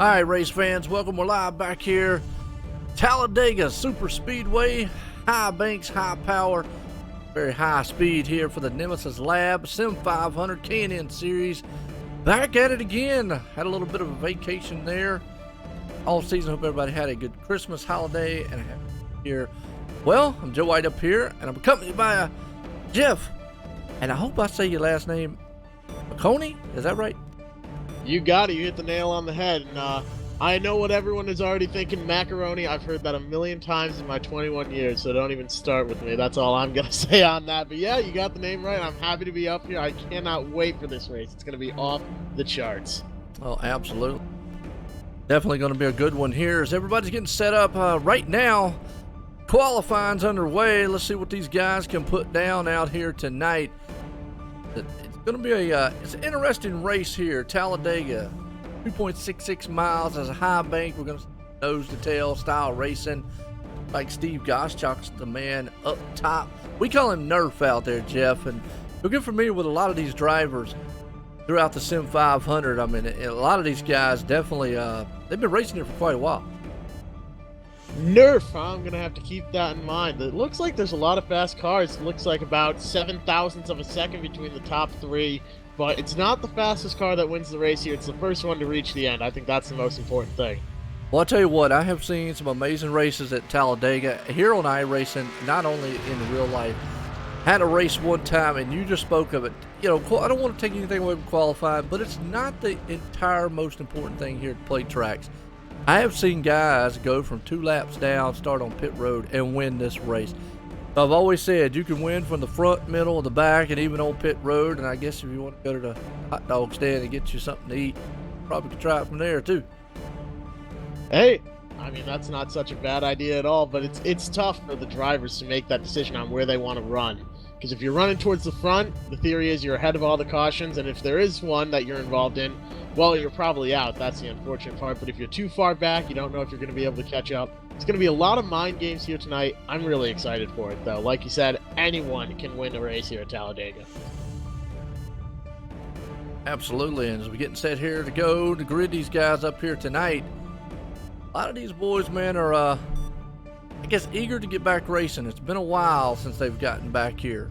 All right, race fans, welcome. We're live back here. Talladega Super Speedway, high banks, high power, very high speed here for the Nemesis Lab, Sim500 K&N Series. Back at it again. Had a little bit of a vacation there all season. Hope everybody had a good Christmas holiday and a happy year. Well, I'm Joe White up here, and I'm accompanied by Jeff. And I hope I say your last name, McConey. Is that right? You got it. You hit the nail on the head. And I know what everyone is already thinking, macaroni. I've heard that a million times in my 21 years, so don't even start with me. That's all I'm going to say on that. But yeah, you got the name right. I'm happy to be up here. I cannot wait for this race. It's going to be off the charts. Oh, absolutely. Definitely going to be a good one here as everybody's getting set up right now. Qualifying's underway. Let's see what these guys can put down out here tonight. It's going to be it's an interesting race here. Talladega, 2.66 miles as a high bank. We're going to nose to tail style racing. Like Steve Goschalk's the man up top. We call him Nerf out there, Jeff. And you'll get familiar with a lot of these drivers throughout the Sim500. I mean, a lot of these guys definitely, they've been racing here for quite a while. Nerf, I'm going to have to keep that in mind. It looks like there's a lot of fast cars. It looks like about 7,000ths of a second between the top three, but it's not the fastest car that wins the race here. It's the first one to reach the end. I think that's the most important thing. Well, I'll tell you what, I have seen some amazing races at Talladega. Here on iRacing, not only in real life, had a race one time, and you just spoke of it. You know, I don't want to take anything away from qualifying, but it's not the entire most important thing here at play tracks. I have seen guys go from 2 laps down, start on pit road, and win this race. I've always said you can win from the front, middle, the back, and even on pit road. And I guess if you want to go to the hot dog stand and get you something to eat, probably could try it from there too. Hey, I mean, that's not such a bad idea at all, but it's tough for the drivers to make that decision on where they want to run. Because if you're running towards the front, the theory is you're ahead of all the cautions, and if there is one that you're involved in, well, you're probably out. That's the unfortunate part. But if you're too far back, you don't know if you're going to be able to catch up. It's going to be a lot of mind games here tonight. I'm really excited for it, though. Like you said, anyone can win a race here at Talladega. Absolutely. And as we're getting set here to go to grid these guys up here tonight, a lot of these boys, man, are, I guess, eager to get back racing. It's been a while since they've gotten back here.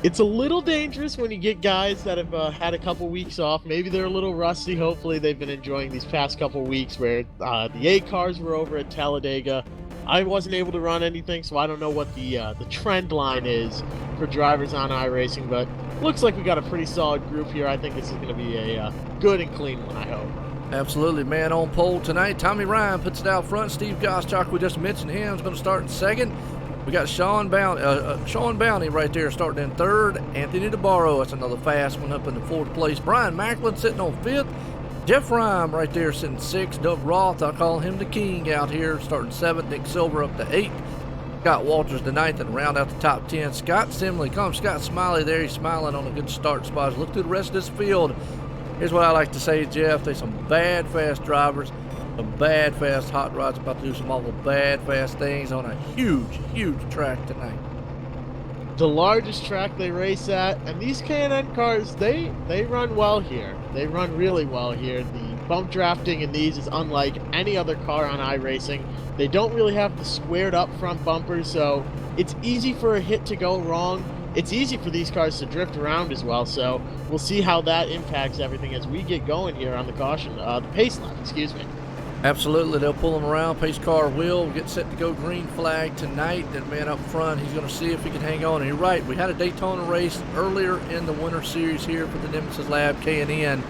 It's a little dangerous when you get guys that have had a couple weeks off. Maybe they're a little rusty. Hopefully they've been enjoying these past couple weeks where the A cars were over at Talladega. I wasn't able to run anything, so I don't know what the trend line is for drivers on iRacing, but looks like we got a pretty solid group here. I think this is going to be a good and clean one, I hope. Absolutely, man. On pole tonight, Tommy Ryan puts it out front. Steve Goschalk, we just mentioned him, is going to start in second. We got Sean Bounty right there starting in third. Anthony DeBarro, that's another fast one, up in the fourth place. Brian Macklin sitting on fifth. Jeff Rhyme right there sitting sixth. Doug Roth, I call him the king out here, starting seventh. Nick Silver up to eighth. Scott Walters the ninth, and round out the top 10. Scott Simley, Scott Smiley there. He's smiling on a good start spot. Look through the rest of this field. Here's what I like to say, Jeff. There's some bad, fast drivers, some bad, fast hot rods about to do some awful bad, fast things on a huge, huge track tonight. The largest track they race at, and these K&N cars, they run well here. They run really well here. The bump drafting in these is unlike any other car on iRacing. They don't really have the squared up front bumpers, so it's easy for a hit to go wrong. It's easy for these cars to drift around as well, so we'll see how that impacts everything as we get going here on the the pace lap, excuse me. Absolutely, they'll pull them around. Pace car will get set to go green flag tonight. That man up front, he's going to see if he can hang on. And you're right, we had a Daytona race earlier in the winter series here for the Nemesis Lab K&N,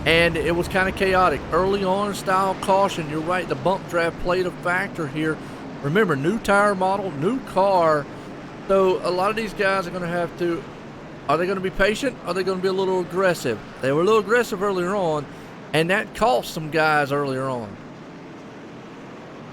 and it was kind of chaotic. Early on style caution, you're right, the bump draft played a factor here. Remember, new tire model, new car. So a lot of these guys are going to have to, are they going to be patient? Are they going to be a little aggressive? They were a little aggressive earlier on, and that cost some guys earlier on.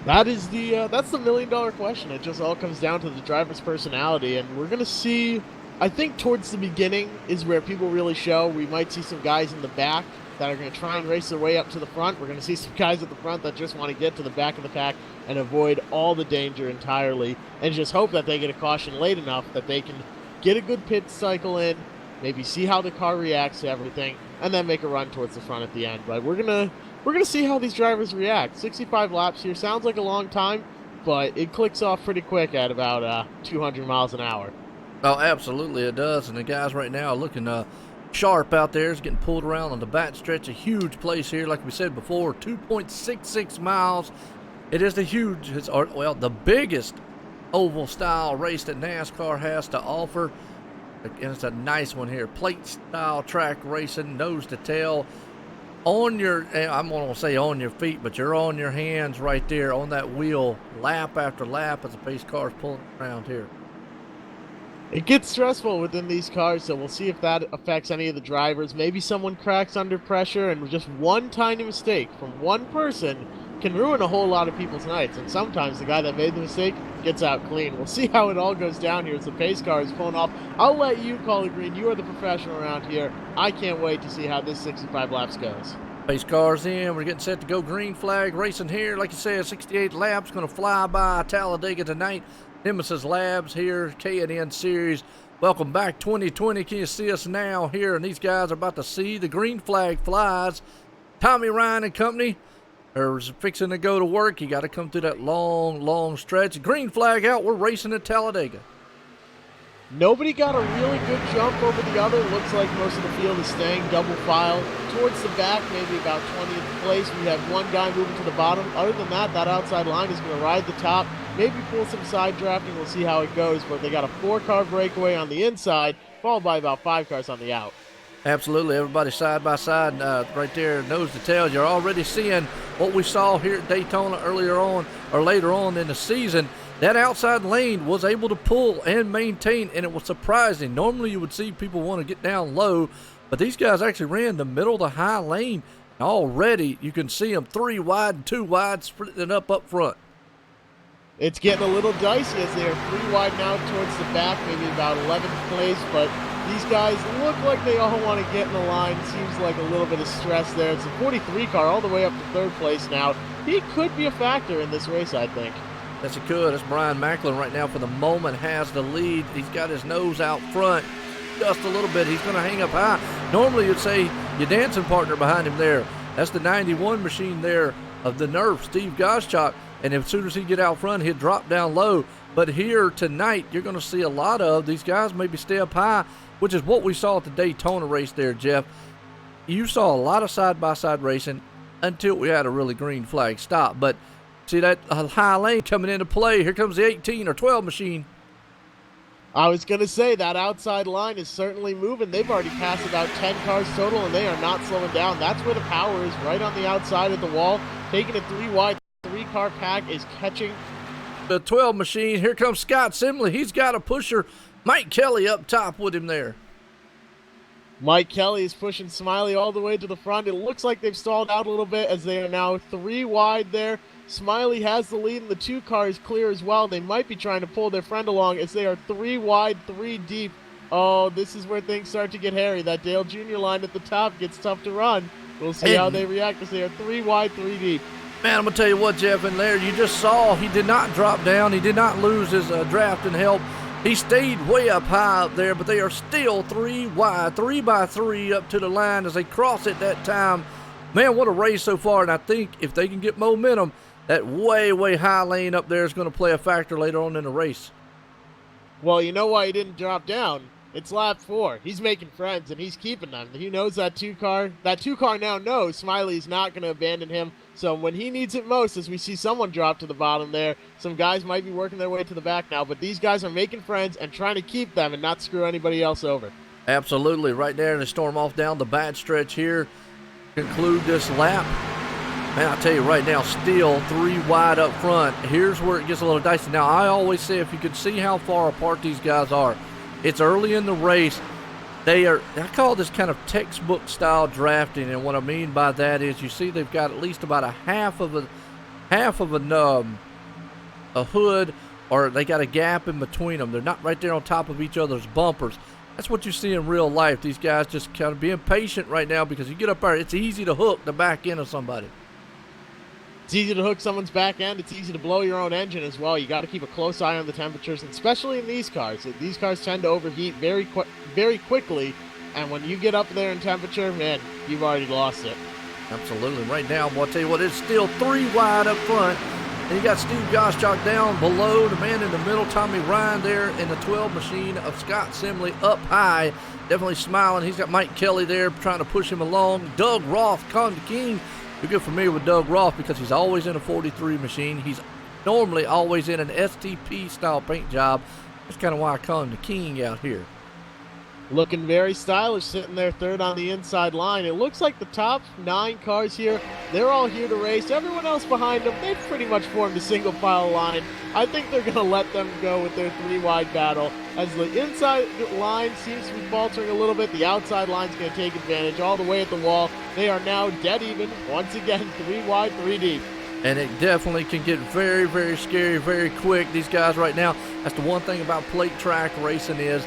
That's the $1 million question. It just all comes down to the driver's personality, and we're going to see, I think towards the beginning is where people really show. We might see some guys in the back that are going to try and race their way up to the front. We're going to see some guys at the front that just want to get to the back of the pack and avoid all the danger entirely, and just hope that they get a caution late enough that they can get a good pit cycle in, maybe see how the car reacts to everything, and then make a run towards the front at the end. But we're gonna see how these drivers react. 65 laps here sounds like a long time, but it clicks off pretty quick at about 200 miles an hour. Oh, absolutely it does. And the guys right now are looking sharp out there. It's getting pulled around on the back stretch. A huge place here, like we said before, 2.66 miles. It is the biggest oval style race that NASCAR has to offer. And it's a nice one here. Plate style track racing, nose to tail. On your, I'm going to say on your feet, but you're on your hands right there on that wheel, lap after lap as the pace car's pulling around here. It gets stressful within these cars, so we'll see if that affects any of the drivers. Maybe someone cracks under pressure, and just one tiny mistake from one person can ruin a whole lot of people's nights. And sometimes the guy that made the mistake gets out clean. We'll see how it all goes down here as the pace car is pulling off. I'll let you call it green. You are the professional around here. I can't wait to see how this 65 laps goes. Pace car's in. We're getting set to go. Green flag racing here. Like you said, 68 laps. Going to fly by Talladega tonight. Nemesis Labs here, K&N Series. Welcome back 2020. Can you see us now here? And these guys are about to see the green flag flies. Tommy Ryan and company are fixing to go to work. You got to come through that long stretch. Green flag out. We're racing at Talladega. Nobody got a really good jump over the other. Looks like most of the field is staying double file. Towards the back, maybe about 20th place, we have one guy moving to the bottom. Other than that, that outside line is going to ride the top. Maybe pull some side drafting. We'll see how it goes. But they got a 4-car breakaway on the inside, followed by about 5 cars on the out. Absolutely. Everybody side by side right there, nose to tail. You're already seeing what we saw here at Daytona earlier on or later on in the season. That outside lane was able to pull and maintain, and it was surprising. Normally you would see people want to get down low, but these guys actually ran the middle to high lane. Already you can see them 3 wide and 2 wide, splitting it up front. It's getting a little dicey as they are 3 wide now towards the back, maybe about 11th place, but these guys look like they all want to get in the line. Seems like a little bit of stress there. It's a 43 car all the way up to 3rd place now. He could be a factor in this race, I think. Yes, it could. It's Brian Macklin right now for the moment has the lead. He's got his nose out front just a little bit. He's going to hang up high. Normally you'd say your dancing partner behind him there. That's the 91 machine there of the Nerf, Steve Goschalk. And as soon as he get out front, he'll drop down low. But here tonight, you're going to see a lot of these guys maybe stay up high, which is what we saw at the Daytona race there, Jeff. You saw a lot of side-by-side racing until we had a really green flag stop. But see that high lane coming into play. Here comes the 18 or 12 machine. I was going to say that outside line is certainly moving. They've already passed about 10 cars total, and they are not slowing down. That's where the power is, right on the outside of the wall. Taking it 3 wide. 3-car pack is catching. The 12 machine. Here comes Scott Simley. He's got a pusher. Mike Kelly up top with him there. Mike Kelly is pushing Smiley all the way to the front. It looks like they've stalled out a little bit as they are now 3 wide there. Smiley has the lead, and the 2 car is clear as well. They might be trying to pull their friend along as they are 3 wide, 3 deep. Oh, this is where things start to get hairy. That Dale Jr. line at the top gets tough to run. We'll see how they react as they are 3 wide, 3 deep. Man, I'm going to tell you what, Jeff, in there, you just saw he did not drop down. He did not lose his drafting help. He stayed way up high up there, but they are still 3 wide, 3 by 3 up to the line as they cross it that time. Man, what a race so far, and I think if they can get momentum, that way high lane up there is going to play a factor later on in the race. Well, you know why he didn't drop down? It's lap 4. He's making friends, and he's keeping them. He knows that 2 car. That 2 car now knows Smiley's not going to abandon him. So when he needs it most, as we see someone drop to the bottom there, some guys might be working their way to the back now, but these guys are making friends and trying to keep them and not screw anybody else over. Absolutely. Right there, they storm off down the bad stretch here. Conclude this lap. Man, I tell you right now, still 3 wide up front. Here's where it gets a little dicey. Now, I always say if you could see how far apart these guys are, it's early in the race. I call this kind of textbook style drafting, and what I mean by that is you see they've got at least about a half of a hood, or they got a gap in between them. They're not right there on top of each other's bumpers. That's what you see in real life. These guys just kind of being patient right now because you get up there, it's easy to hook the back end of somebody. It's easy to hook someone's back end. It's easy to blow your own engine as well. You got to keep a close eye on the temperatures, especially in these cars. These cars tend to overheat very quickly, and when you get up there in temperature, man, you've already lost it. Absolutely. Right now, I'll tell you what, it's still 3 wide up front. And you got Steve Goschalk down below, the man in the middle, Tommy Ryan there in the 12 machine of Scott Simley up high. Definitely smiling. He's got Mike Kelly there trying to push him along. Doug Roth, Con King. You're good familiar with Doug Roth because he's always in a 43 machine. He's normally always in an STP style paint job. That's kind of why I call him the king out here. Looking very stylish, sitting there third on the inside line. It looks like the top 9 cars here, they're all here to race. Everyone else behind them, they've pretty much formed a single file line. I think they're going to let them go with their 3-wide battle. As the inside line seems to be faltering a little bit, the outside line's going to take advantage all the way at the wall. They are now dead even, once again, 3 wide, 3 deep. And it definitely can get very, very scary, very quick. These guys right now, that's the one thing about plate track racing is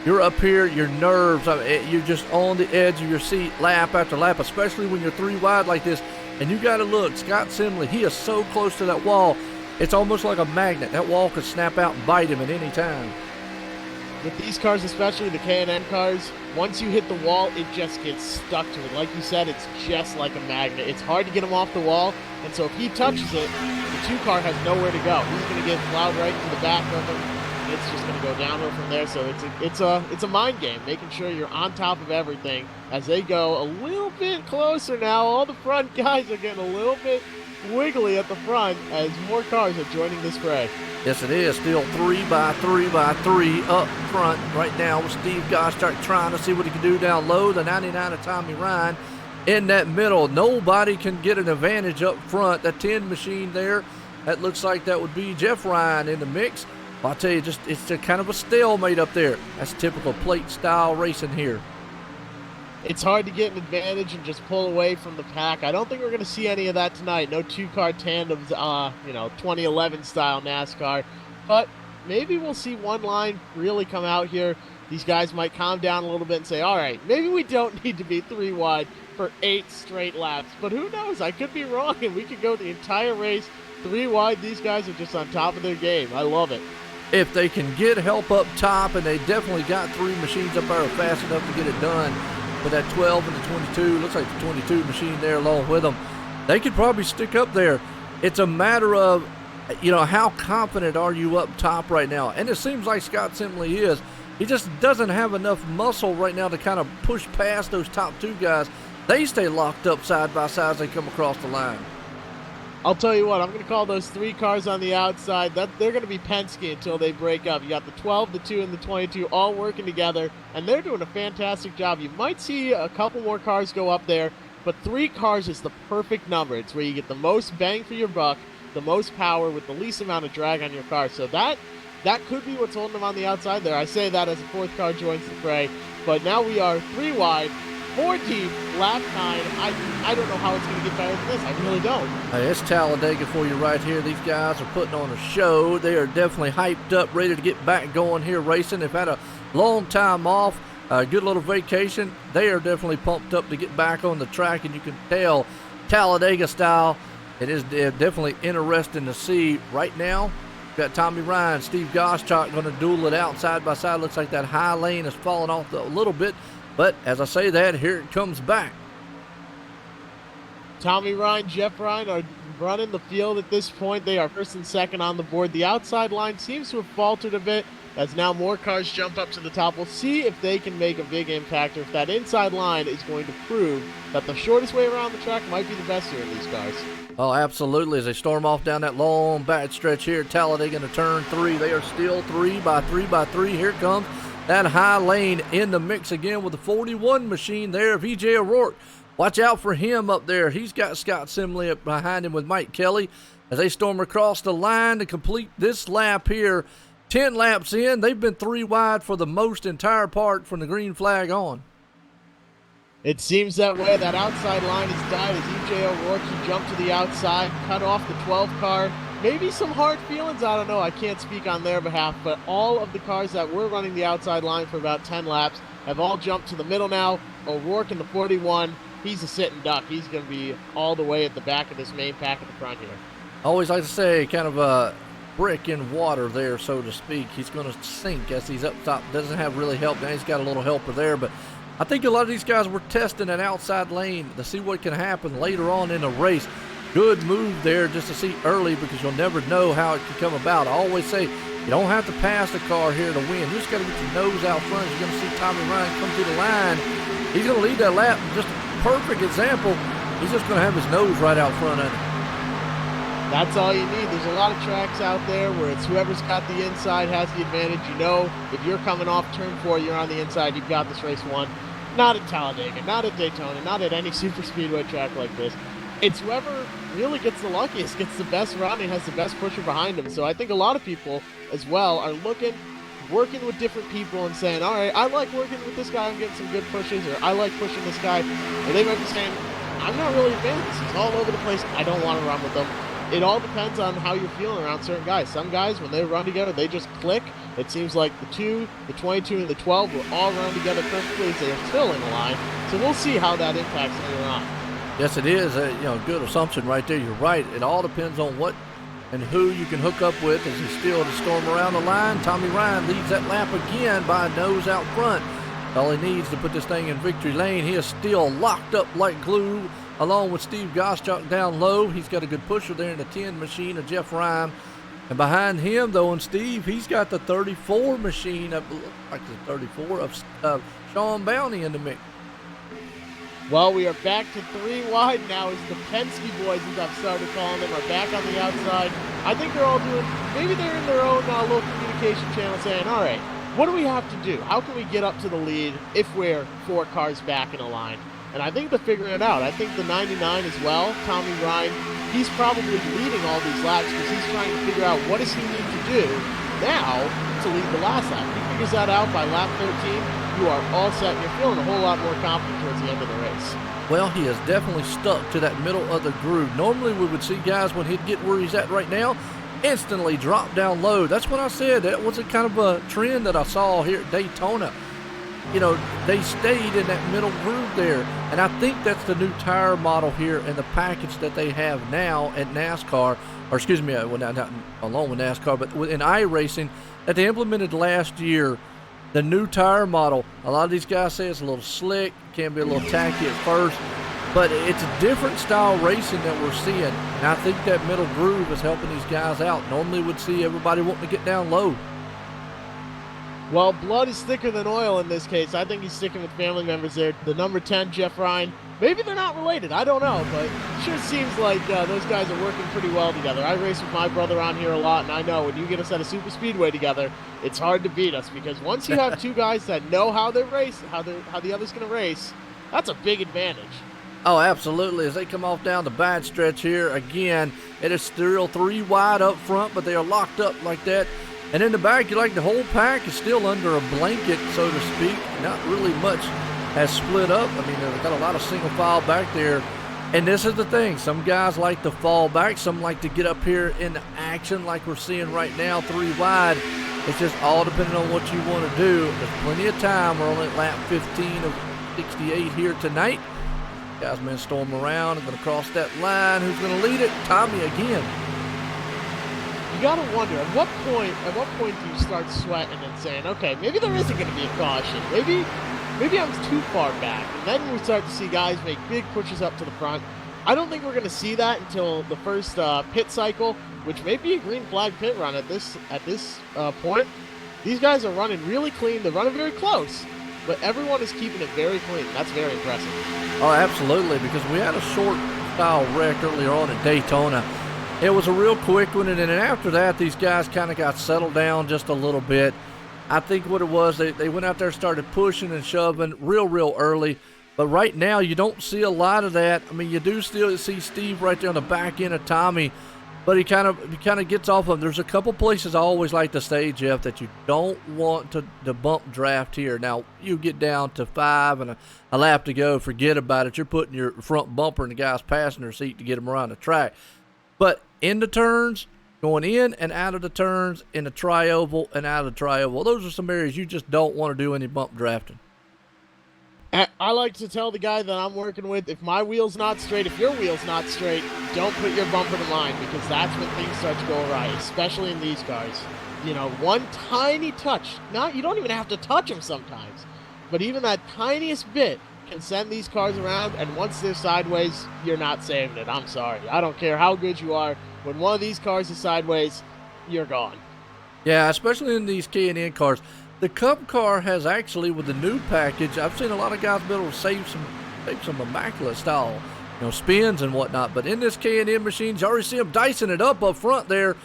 you're up here, your nerves, you're just on the edge of your seat lap after lap, especially when you're 3 wide like this. And you got to look, Scott Simley, he is so close to that wall. It's almost like a magnet. That wall could snap out and bite him at any time. With these cars, especially the K&N cars, once you hit the wall, it just gets stuck to it. Like you said, it's just like a magnet. It's hard to get him off the wall, and so if he touches it, the 2 car has nowhere to go. He's going to get plowed right to the back of him. It's just going to go downhill from there. So it's a mind game, making sure you're on top of everything as they go a little bit closer now. All the front guys are getting a little bit wiggly at the front as more cars are joining this fray. Yes, it is. Still 3 by 3 by 3 up front right now with Steve Goschalk trying to see what he can do down low. The 99 of Tommy Ryan in that middle. Nobody can get an advantage up front. That 10 machine there, that looks like that would be Jeff Ryan in the mix. I'll tell you, it's a kind of a stalemate up there. That's typical plate style racing here. It's hard to get an advantage and just pull away from the pack. I don't think we're going to see any of that tonight. No 2-car tandems, 2011 style NASCAR. But maybe we'll see one line really come out here. These guys might calm down a little bit and say, all right, maybe we don't need to be 3 wide for 8 straight laps. But who knows? I could be wrong, and we could go the entire race 3 wide. These guys are just on top of their game. I love it. If they can get help up top, and they definitely got 3 machines up there fast enough to get it done with that 12 and the 22, looks like the 22 machine there along with them, they could probably stick up there. It's a matter of, how confident are you up top right now? And it seems like Scott Simley is. He just doesn't have enough muscle right now to kind of push past those top 2 guys. They stay locked up side by side as they come across the line. I'll tell you what, I'm going to call those 3 cars on the outside. They're going to be Penske until they break up. You got the 12, the 2, and the 22 all working together, and they're doing a fantastic job. You might see a couple more cars go up there, but 3 cars is the perfect number. It's where you get the most bang for your buck, the most power with the least amount of drag on your car. So that could be what's holding them on the outside there. I say that as a 4th car joins the fray, but now we are 3 wide. 4 deep, lap 9. I don't know how it's going to get better than this. I really don't. Hey, it's Talladega for you right here. These guys are putting on a show. They are definitely hyped up, ready to get back going here racing. They've had a long time off, a good little vacation. They are definitely pumped up to get back on the track, and you can tell Talladega style. It is definitely interesting to see right now. Got Tommy Ryan, Steve Goschalk going to duel it out side by side. Looks like that high lane has fallen off a little bit. But as I say that, here it comes back. Tommy Ryan, Jeff Ryan are running the field at this point. They are 1st and 2nd on the board. The outside line seems to have faltered a bit as now more cars jump up to the top. We'll see if they can make a big impact or if that inside line is going to prove that the shortest way around the track might be the best here in these cars. Oh, absolutely. As they storm off down that long back stretch here at Talladega into turn 3, they are still 3 by 3 by 3. Here comes that high lane in the mix again with the 41 machine there, VJ O'Rourke. Watch out for him up there. He's got Scott Simley up behind him with Mike Kelly as they storm across the line to complete this lap here. 10 laps in, they've been 3 wide for the most entire part from the green flag on. It seems that way. That outside line has died as EJ O'Rourke, he jumped to the outside, cut off the 12 car. Maybe some hard feelings, I don't know. I can't speak on their behalf, but all of the cars that were running the outside line for about 10 laps have all jumped to the middle now. O'Rourke in the 41, he's a sitting duck. He's going to be all the way at the back of this main pack at the front here. I always like to say kind of a brick in water there, so to speak. He's going to sink as he's up top. Doesn't have really help. Now he's got a little helper there, but I think a lot of these guys were testing an outside lane to see what can happen later on in a race. Good move there just to see early, because you'll never know how it can come about. I always say you don't have to pass the car here to win. You just got to get your nose out front. You're going to see Tommy Ryan come through the line. He's going to lead that lap. Just a perfect example. He's just going to have his nose right out front of him. That's all you need. There's a lot of tracks out there where it's whoever's got the inside has the advantage. You know, if you're coming off turn 4, you're on the inside, you've got this race won. Not at Talladega, not at Daytona, not at any super speedway track like this. It's whoever really gets the luckiest, gets the best run, and has the best pusher behind them. So I think a lot of people as well are working with different people and saying, all right, I like working with this guy, I'm getting some good pushes, or I like pushing this guy. Or they might be saying, I'm not really a fan of this. He's all over the place. I don't want to run with him. It all depends on how you're feeling around certain guys. Some guys, when they run together, they just click. It seems like the 2, the 22, and the 12 will all run together perfectly as they're still in the line. So we'll see how that impacts later on. Yes, it is. Good assumption right there. You're right. It all depends on what and who you can hook up with as he still to storm around the line. Tommy Ryan leads that lap again by a nose out front. All he needs to put this thing in victory lane. He is still locked up like glue, along with Steve Goschalk down low. He's got a good pusher there in the 10 machine of Jeff Ryan. And behind him, though, and Steve, he's got the 34 machine, like the 34 of Sean Bounty in the mix. Well, we are back to 3 wide now as the Penske boys, as I've started calling them, are back on the outside. I think they're all doing, maybe they're in their own little communication channel saying, all right, what do we have to do? How can we get up to the lead if we're 4 cars back in a line? And I think they're figuring it out. I think the 99 as well, Tommy Ryan, he's probably leading all these laps because he's trying to figure out what does he need to do now to lead the last lap. If he figures that out by lap 13, you are all set and you're feeling a whole lot more confident towards the end of the race. Well, he has definitely stuck to that middle of the groove. Normally we would see guys when he'd get where he's at right now, instantly drop down low. That's what I said. That was a kind of a trend that I saw here at Daytona. They stayed in that middle groove there. And I think that's the new tire model here and the package that they have now at NASCAR, or excuse me, well, not along with NASCAR, but in iRacing that they implemented last year. The new tire model, a lot of these guys say it's a little slick, can be a little tacky at first, but it's a different style racing that we're seeing. And I think that middle groove is helping these guys out. Normally would see everybody wanting to get down low. Well, blood is thicker than oil in this case. I think he's sticking with family members there. The number 10, Jeff Ryan, maybe they're not related. I don't know, but it sure seems like those guys are working pretty well together. I race with my brother on here a lot, and I know when you get us at a super speedway together, it's hard to beat us because once you have 2 guys that know how they race, how the other's going to race, that's a big advantage. Oh, absolutely. As they come off down the back stretch here, again, it is still 3 wide up front, but they are locked up like that. And in the back, the whole pack is still under a blanket, so to speak. Not really much has split up. I mean, they've got a lot of single file back there. And this is the thing. Some guys like to fall back. Some like to get up here in action like we're seeing right now, 3 wide. It's just all depending on what you want to do. There's plenty of time. We're only at lap 15 of 68 here tonight. Guys, man, storm around. They're going to cross that line. Who's going to lead it? Tommy again. You got to wonder, at what point do you start sweating and saying, okay, maybe there isn't going to be a caution. Maybe I'm too far back. And then we start to see guys make big pushes up to the front. I don't think we're going to see that until the first pit cycle, which may be a green flag pit run at this point. These guys are running really clean. They're running very close, but everyone is keeping it very clean. That's very impressive. Oh, absolutely, because we had a short style wreck earlier on at Daytona. It was a real quick one, and then after that, these guys kind of got settled down just a little bit. I think what it was, they went out there, started pushing and shoving real early. But right now, you don't see a lot of that. I mean, you do still see Steve right there on the back end of Tommy, but he kind of gets off of him. There's a couple places I always like to say, Jeff, that you don't want to bump draft here. Now, you get down to 5 and a lap to go, forget about it. You're putting your front bumper in the guy's passenger seat to get him around the track. But in the turns, going in and out of the turns, in the tri-oval and out of the tri-oval, those are some areas you just don't want to do any bump drafting. I like to tell the guy that I'm working with, if my wheel's not straight, if your wheel's not straight, don't put your bumper in line, because that's when things start to go awry, especially in these cars. One tiny touch. You don't even have to touch them sometimes. but even that tiniest bit can send these cars around, and once they're sideways, you're not saving it. I'm sorry. I don't care how good you are. When one of these cars is sideways, you're gone. Yeah, especially in these K&N cars. The Cup car has actually, with the new package, I've seen a lot of guys be able to save some immaculate style, spins and whatnot. But in this K&N machine, you already see them dicing it up front there.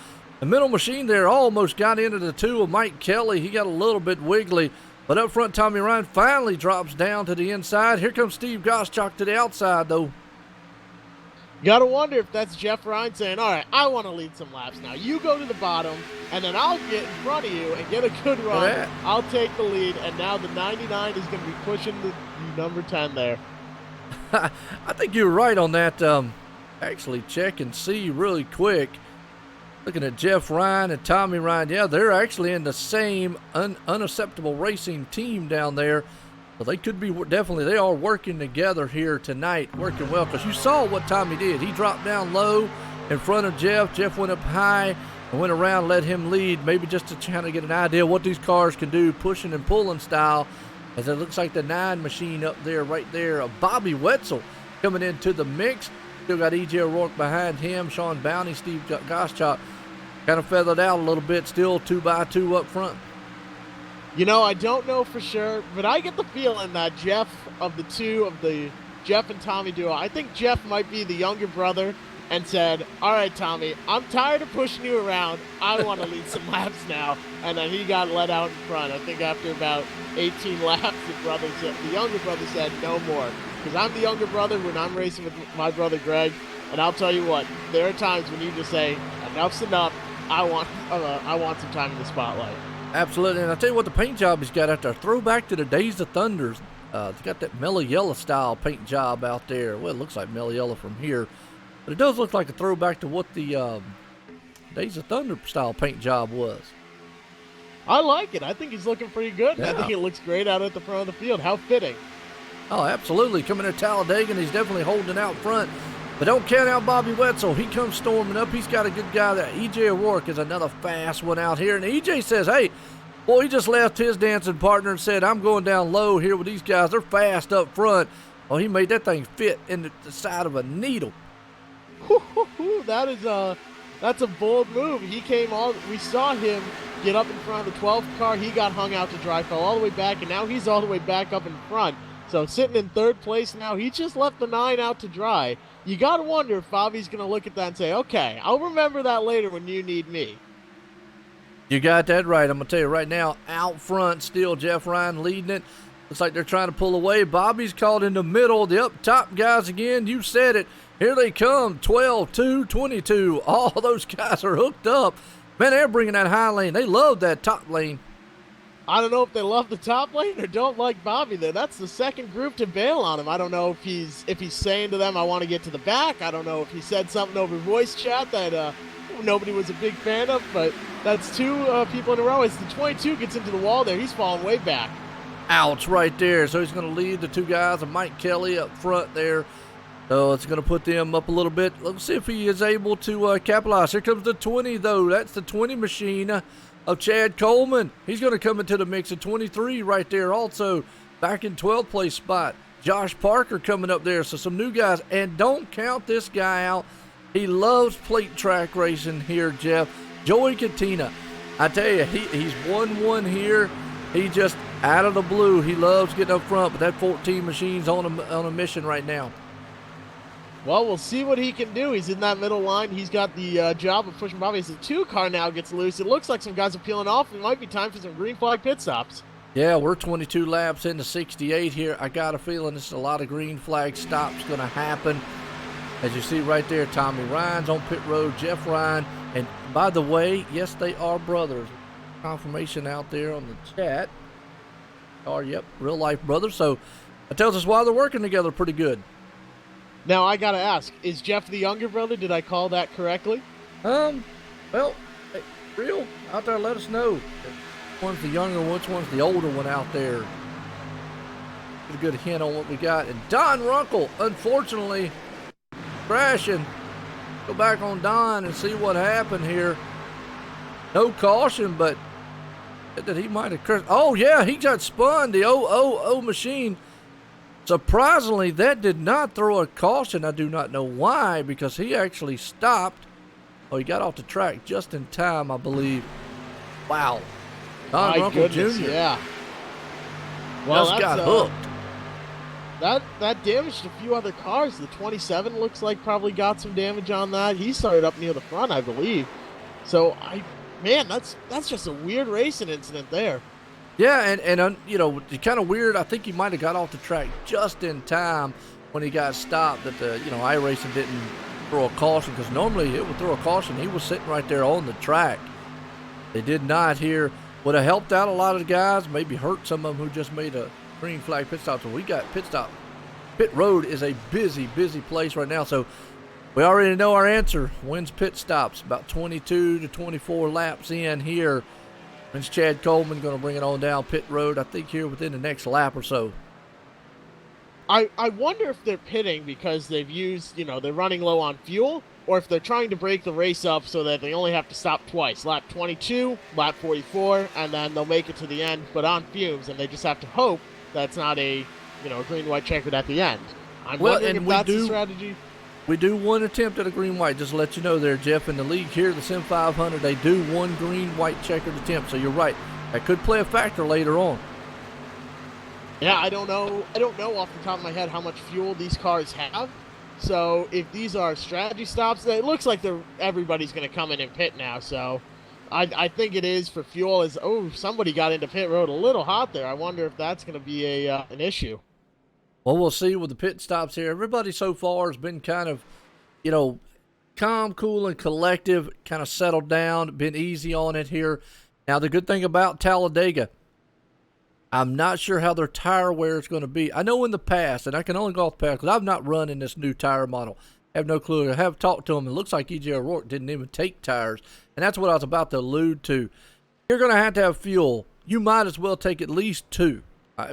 The middle machine there almost got into the two of Mike Kelly. He got a little bit wiggly. But up front, Tommy Ryan finally drops down to the inside. Here comes Steve Goschalk to the outside, though. You got to wonder if that's Jeff Ryan saying, all right, I want to lead some laps now. You go to the bottom, and then I'll get in front of you and get a good run. I'll take the lead, and now the 99 is going to be pushing the number 10 there. I think you're right on that. Actually, check and see really quick. Looking at Jeff Ryan and Tommy Ryan, yeah, they're actually in the same unacceptable racing team down there. So they could be they are working together here tonight, working well. Because you saw what Tommy did. He dropped down low in front of Jeff. Jeff went up high and went around, let him lead, maybe just to try to get an idea what these cars can do, pushing and pulling style. As it looks like the 9 machine up there, right there, Bobby Wetzel coming into the mix. Still got E.J. O'Rourke behind him, Sean Bounty, Steve Goschalk kind of feathered out a little bit, still 2x2 up front. I don't know for sure, but I get the feeling that Jeff and Tommy duo, I think Jeff might be the younger brother and said, all right, Tommy, I'm tired of pushing you around. I want to lead some laps now. And then he got let out in front. I think after about 18 laps, the younger brother said, no more. Because I'm the younger brother when I'm racing with my brother Greg. And I'll tell you what, there are times when you just say, enough's enough. I want some time in the spotlight. Absolutely, and I'll tell you what the paint job he's got out there. Throwback to the days of Thunders. It's got that mellow yellow style paint job out there. Well, it looks like mellow yellow from here. But it does look like a throwback to what the Days of Thunder style paint job was. I like it. I think he's looking pretty good. Yeah. I think it looks great out at the front of the field. How fitting. Oh, absolutely. Coming to Talladega, and he's definitely holding out front. But don't count out Bobby Wetzel. He comes storming up. He's got a good guy there. E.J. O'Rourke is another fast one out here. And E.J. says, hey, boy, he just left his dancing partner and said, I'm going down low here with these guys. They're fast up front. Well, he made that thing fit in the side of a needle. That's a bold move. He came on. We saw him get up in front of the 12th car. He got hung out to dry, fell all the way back, and now he's all the way back up in front. So sitting in 3rd place now, he just left the 9 out to dry. You got to wonder if Bobby's going to look at that and say, okay, I'll remember that later when you need me. You got that right. I'm going to tell you right now, out front still Jeff Ryan leading it. Looks like they're trying to pull away. Bobby's caught in the middle. The up top guys again, you said it. Here they come, 12, 2, 22. All those guys are hooked up. Man, they're bringing that high lane. They love that top lane. I don't know if they love the top lane or don't like Bobby there. That's the second group to bail on him. I don't know if he's saying to them, I want to get to the back. I don't know if he said something over voice chat that nobody was a big fan of, but that's 2 people in a row. As the 22 gets into the wall there, he's falling way back. Ouch, right there. So he's going to lead the 2 guys and Mike Kelly up front there. So it's going to put them up a little bit. Let's see if he is able to capitalize. Here comes the 20, though. That's the 20 machine of Chad Coleman. He's going to come into the mix at 23 right there also. Back in 12th place spot. Josh Parker coming up there. So some new guys. And don't count this guy out. He loves plate track racing here, Jeff. Joey Katina. I tell you, he's won one here. He just, out of the blue, he loves getting up front. But that 14 machine's on a mission right now. Well, we'll see what he can do. He's in that middle line. He's got the job of pushing Bobby. As the 2 car now gets loose, it looks like some guys are peeling off. It might be time for some green flag pit stops. Yeah, we're 22 laps into 68 here. I got a feeling this is a lot of green flag stops going to happen. As you see right there, Tommy Ryan's on pit road, Jeff Ryan. And by the way, yes, they are brothers. Confirmation out there on the chat. Yep, real life brothers. So that tells us why they're working together pretty good. Now, I got to ask, is Jeff the younger brother? Did I call that correctly? Well, hey, real out there, let us know. Which one's the younger one, which one's the older one out there? Get a good hint on what we got. And Don Runkle, unfortunately, crashing. Go back on Don and see what happened here. No caution, but that he might have crashed. Oh, yeah, he got spun, the 000 machine. Surprisingly, that did not throw a caution. I do not know why, because he actually stopped. Oh, he got off the track just in time, I believe. Wow. Don Runkle Jr. Yeah. Well, just got hooked. That damaged a few other cars. The 27 looks like probably got some damage on that. He started up near the front, I believe. So, man, that's just a weird racing incident there. Yeah, and you know, kind of weird. I think he might have got off the track just in time when he got stopped. That the iRacing didn't throw a caution, because normally it would throw a caution. He was sitting right there on the track. They did not here. Would have helped out a lot of the guys. Maybe hurt some of them who just made a green flag pit stop. So we got pit stop. Pit road is a busy place right now. So we already know our answer. When's pit stops? About 22 to 24 laps in here. When's Chad Coleman going to bring it on down pit road? I think here within the next lap or so. I wonder if they're pitting because they've used, they're running low on fuel, or if they're trying to break the race up so that they only have to stop twice. Lap 22, lap 44, and then they'll make it to the end, but on fumes, and they just have to hope that's not a, green-white checkered at the end. I'm wondering if that's a strategy. We do one attempt at a green-white, just to let you know there, Jeff. In the league here, the Sim500, they do one green-white checkered attempt, so you're right. That could play a factor later on. Yeah, I don't know off the top of my head how much fuel these cars have. So if these are strategy stops, it looks like everybody's going to come in and pit now. So I think it is for fuel. Somebody got into pit road a little hot there. I wonder if that's going to be an issue. Well, we'll see with the pit stops here. Everybody so far has been kind of, calm, cool, and collective, kind of settled down, been easy on it here. Now, the good thing about Talladega, I'm not sure how their tire wear is going to be. I know in the past, and I can only go off the past because I've not run in this new tire model. I have no clue. I have talked to them. It looks like E.J. O'Rourke didn't even take tires, and that's what I was about to allude to. You're going to have fuel. You might as well take at least 2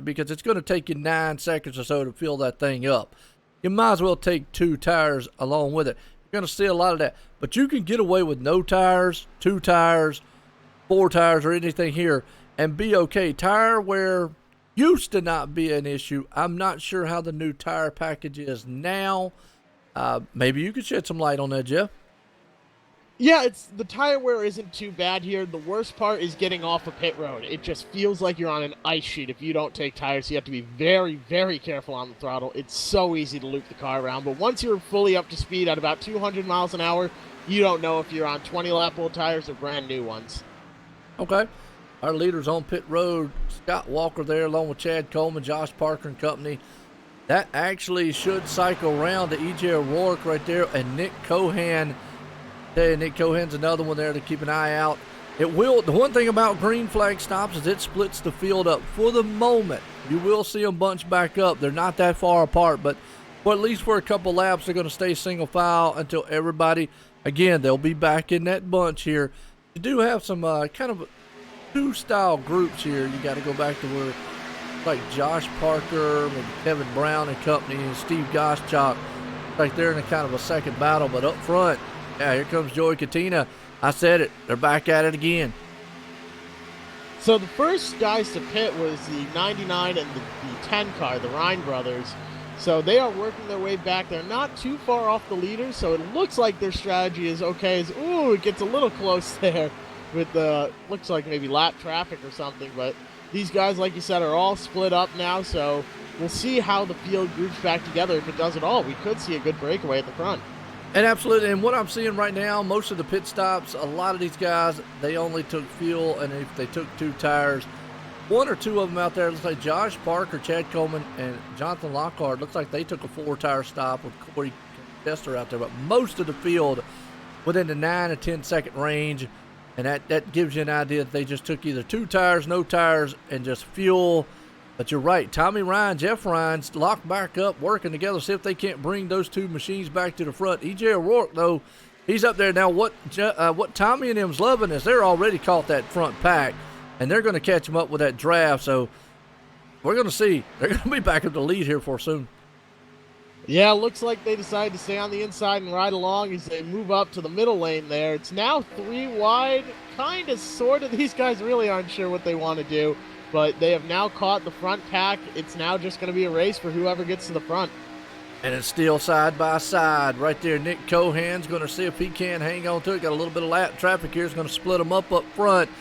because it's going to take you 9 seconds or so to fill that thing up. You might as well take 2 tires along with it. You're going to see a lot of that. But you can get away with no tires, 2 tires, 4 tires, or anything here, and be okay. Tire wear used to not be an issue. I'm not sure how the new tire package is now. Maybe you could shed some light on that, Jeff. Yeah, the tire wear isn't too bad here. The worst part is getting off a pit road. It just feels like you're on an ice sheet if you don't take tires. You have to be very, very careful on the throttle. It's so easy to loop the car around. But once you're fully up to speed at about 200 miles an hour, you don't know if you're on 20-lap old tires or brand new ones. Okay. Our leaders on pit road, Scott Walker there along with Chad Coleman, Josh Parker and company. That actually should cycle around to E.J. O'Rourke right there, and Nick Cohan. Nick Cohan's another one there to keep an eye out. It will. The one thing about green flag stops is it splits the field up. For the moment, you will see them bunch back up. They're not that far apart, but for at least for a couple laps, they're going to stay single file until everybody, again, they'll be back in that bunch here. You do have some kind of 2-style groups here. You got to go back to where, like Josh Parker, maybe Kevin Brown and company, and Steve Goschalk, like they're in a kind of a second battle. But up front, yeah, here comes Joey Katina. I said it. They're back at it again. So the first guys to pit was the 99 and the 10 car, the Ryan brothers. So they are working their way back. They're not too far off the leaders, so it looks like their strategy is okay. It gets a little close there with the, looks like maybe lap traffic or something. But these guys, like you said, are all split up now, so we'll see how the field groups back together. If it does at all, we could see a good breakaway at the front. And absolutely, and what I'm seeing right now, most of the pit stops, a lot of these guys, they only took fuel, and if they took 2 tires, 1 or 2 of them out there, looks like Josh Parker, Chad Coleman, and Jonathan Lockhart, looks like they took a 4-tire stop with Corey Tester out there, but most of the field within the 9 to 10 second range, and that gives you an idea that they just took either 2 tires, no tires, and just fuel. But you're right, Tommy Ryan, Jeff Ryan's locked back up, working together, see if they can't bring those 2 machines back to the front. E.J. O'Rourke, though, he's up there now. What Tommy and them's loving is they're already caught that front pack, and they're going to catch them up with that draft. So we're going to see. They're going to be back at the lead here for soon. Yeah, looks like they decided to stay on the inside and ride along as they move up to the middle lane there. It's now 3 wide, kind of, sort of. These guys really aren't sure what they want to do, but they have now caught the front pack. It's now just going to be a race for whoever gets to the front. And it's still side by side right there. Nick Cohan's going to see if he can hang on to it. Got a little bit of lap traffic here. It's going to split them up front.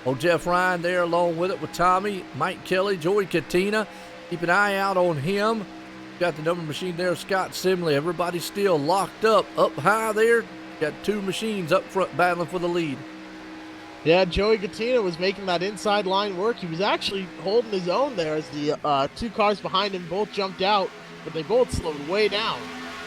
Oh, Jeff Ryan there along with it with Tommy, Mike Kelly, Joey Katina. Keep an eye out on him. Got the number machine there, Scott Simley. Everybody's still locked up high there. Got 2 machines up front battling for the lead. Yeah, Joey Katina was making that inside line work. He was actually holding his own there as the 2 cars behind him both jumped out, but they both slowed way down.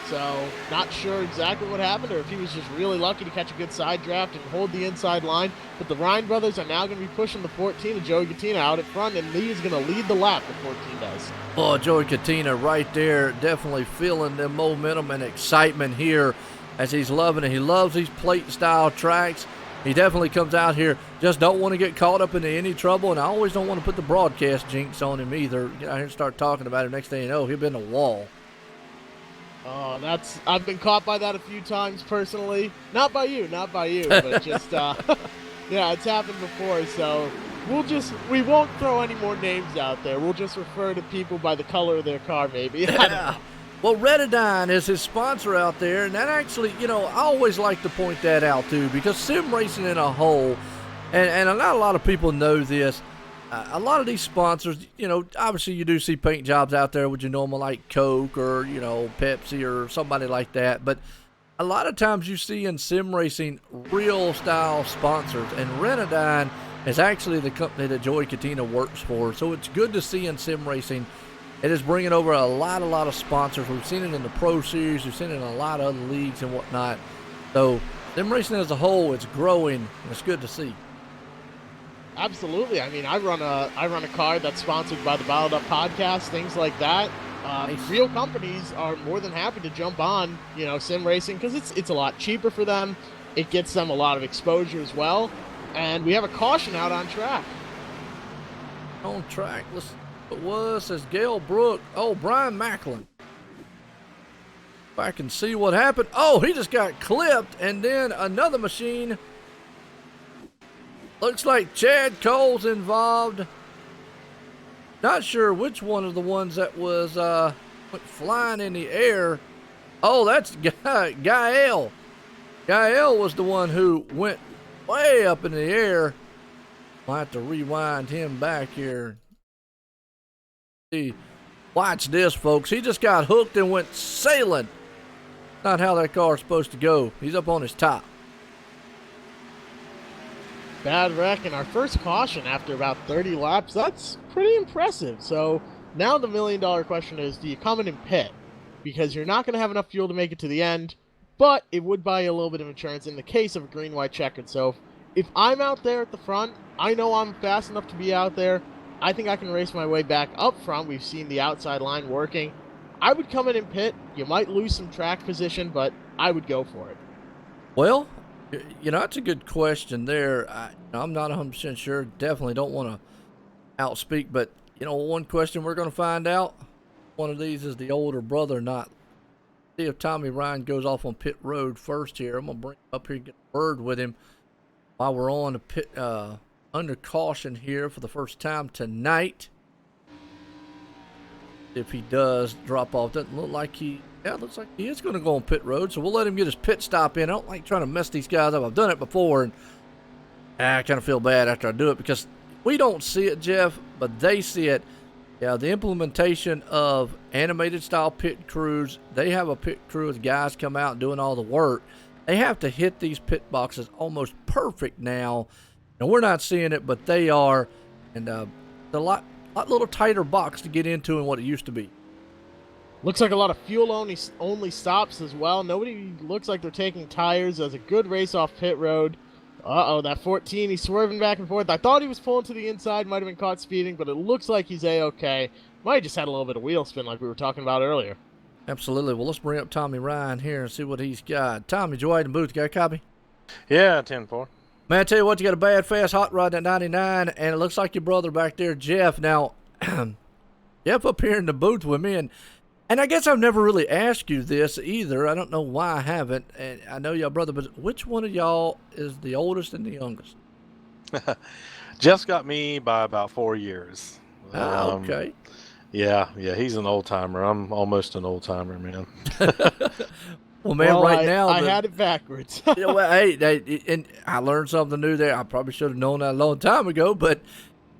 So, not sure exactly what happened or if he was just really lucky to catch a good side draft and hold the inside line. But the Ryan brothers are now going to be pushing the 14 of Joey Katina out at front, and Lee is going to lead the lap, the 14 does. Oh, Joey Katina right there, definitely feeling the momentum and excitement here as he's loving it. He loves these plate-style tracks. He definitely comes out here, just don't want to get caught up into any trouble, and I always don't want to put the broadcast jinx on him either. Get out here and start talking about it. Next thing you know, he'll be in a wall. Oh, I've been caught by that a few times personally. Not by you, but just, yeah, it's happened before, so we won't throw any more names out there. We'll just refer to people by the color of their car, maybe. Yeah. Well, Redidine is his sponsor out there, and that actually, I always like to point that out too, because sim racing in a whole, and not a lot of people know this, a lot of these sponsors, obviously you do see paint jobs out there with your normal like Coke or, Pepsi or somebody like that. But a lot of times you see in sim racing real style sponsors, and Renadine is actually the company that Joey Katina works for. So it's good to see in sim racing. It is bringing over a lot of sponsors. We've seen it in the Pro Series. We've seen it in a lot of other leagues and whatnot. So sim racing as a whole, it's growing, and it's good to see. Absolutely. I mean, I run a car that's sponsored by the Bottled Up podcast, things like that. Nice. Real companies are more than happy to jump on, sim racing because it's a lot cheaper for them. It gets them a lot of exposure as well. And we have a caution out on track. On track. It says Gail Brook. Oh, Brian Macklin. If I can see what happened. Oh, he just got clipped, and then another machine. Looks like Chad Cole's involved. Not sure which one of the ones that was went flying in the air. Oh, that's Gael. Gael was the one who went way up in the air. I'll have to rewind him back here. See, watch this, folks. He just got hooked and went sailing. Not how that car's supposed to go. He's up on his top. Bad wreck and our first caution after about 30 laps. That's pretty impressive. So now the $1 million question is, do you come in and pit? Because you're not going to have enough fuel to make it to the end, but it would buy you a little bit of insurance in the case of a green-white checkered. So if I'm out there at the front, I know I'm fast enough to be out there. I think I can race my way back up front. We've seen the outside line working. I would come in and pit. You might lose some track position, but I would go for it. Well, that's a good question there. I'm not 100% sure. Definitely don't want to outspeak, but, one question we're going to find out. One of these is the older brother, not. See if Tommy Ryan goes off on pit road first here. I'm going to bring him up here and get a word with him while we're on the pit, under caution here for the first time tonight. If he does drop off, doesn't look like he. Yeah, it looks like he is going to go on pit road, so we'll let him get his pit stop in. I don't like trying to mess these guys up. I've done it before, and I kind of feel bad after I do it because we don't see it, Jeff, but they see it. Yeah, the implementation of animated style pit crews, they have a pit crew with guys come out and doing all the work. They have to hit these pit boxes almost perfect now. And we're not seeing it, but they are. And a lot little tighter box to get into than what it used to be. Looks like a lot of fuel only stops as well. Nobody looks like they're taking tires. There's a good race off pit road. Uh-oh, that 14, he's swerving back and forth. I thought he was pulling to the inside, might have been caught speeding, but it looks like he's A-okay. Might have just had a little bit of wheel spin like we were talking about earlier. Absolutely. Well, let's bring up Tommy Ryan here and see what he's got. Tommy, Joy in the booth, got a copy? Yeah, 10-4. Man, I tell you what, you got a bad, fast hot rod at 99, and it looks like your brother back there, Jeff. Now, Jeff up here in the booth with me, and And I guess I've never really asked you this either. I don't know why I haven't. And I know y'all brother, but which one of y'all is the oldest and the youngest? Jeff's got me by about 4 years. Ah, okay. Yeah, he's an old timer. I'm almost an old timer, man. Well, man, Well, right now I had it backwards. well, and I learned something new there. I probably should have known that a long time ago. But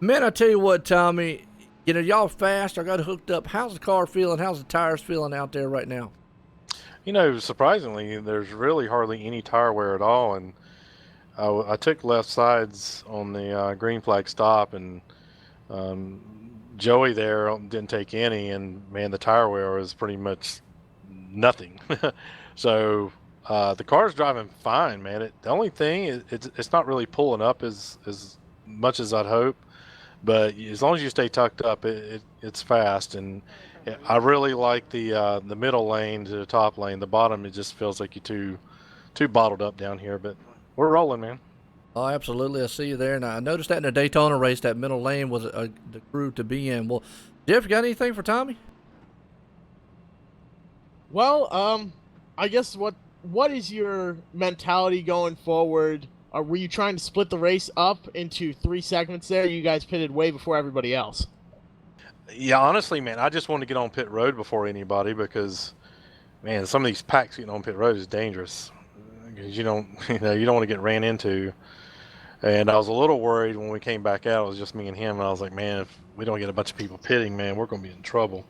man, I tell you what, Tommy, y'all fast. I got hooked up. How's the car feeling? How's the tires feeling out there right now? Surprisingly, there's really hardly any tire wear at all. And I took left sides on the green flag stop, and Joey there didn't take any. And man, the tire wear was pretty much nothing. So the car's driving fine, man. The only thing is it's not really pulling up as much as I'd hope, but as long as you stay tucked up, it's fast. And I really like the middle lane to the top lane. The bottom, it just feels like you're too bottled up down here, but we're rolling, man. Oh, absolutely. I see you there. And I noticed that in the Daytona race, that middle lane was the groove to be in. Well, Jeff, you got anything for Tommy? Well, I guess what is your mentality going forward? Or were you trying to split the race up into 3 segments there? You guys pitted way before everybody else. Yeah, honestly, man, I just want to get on pit road before anybody because, man, some of these packs getting on pit road is dangerous because you don't want to get ran into. And I was a little worried when we came back out. It was just me and him, and I was like, man, if we don't get a bunch of people pitting, man, we're going to be in trouble.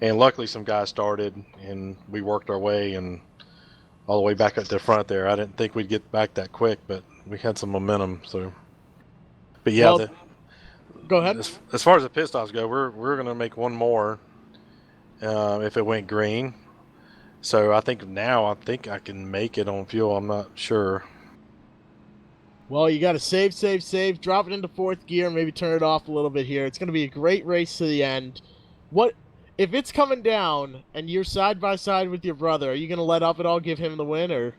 And luckily, some guys started, and we worked our way and all the way back at the front there. I didn't think we'd get back that quick, but we had some momentum. So, but yeah, Well, go ahead. As far as the pit stops go, we're going to make one more if it went green. So I think I can make it on fuel. I'm not sure. Well, you got to save, drop it into 4th gear, maybe turn it off a little bit here. It's going to be a great race to the end. What if it's coming down and you're side by side with your brother? Are you going to let up at all, give him the win, or?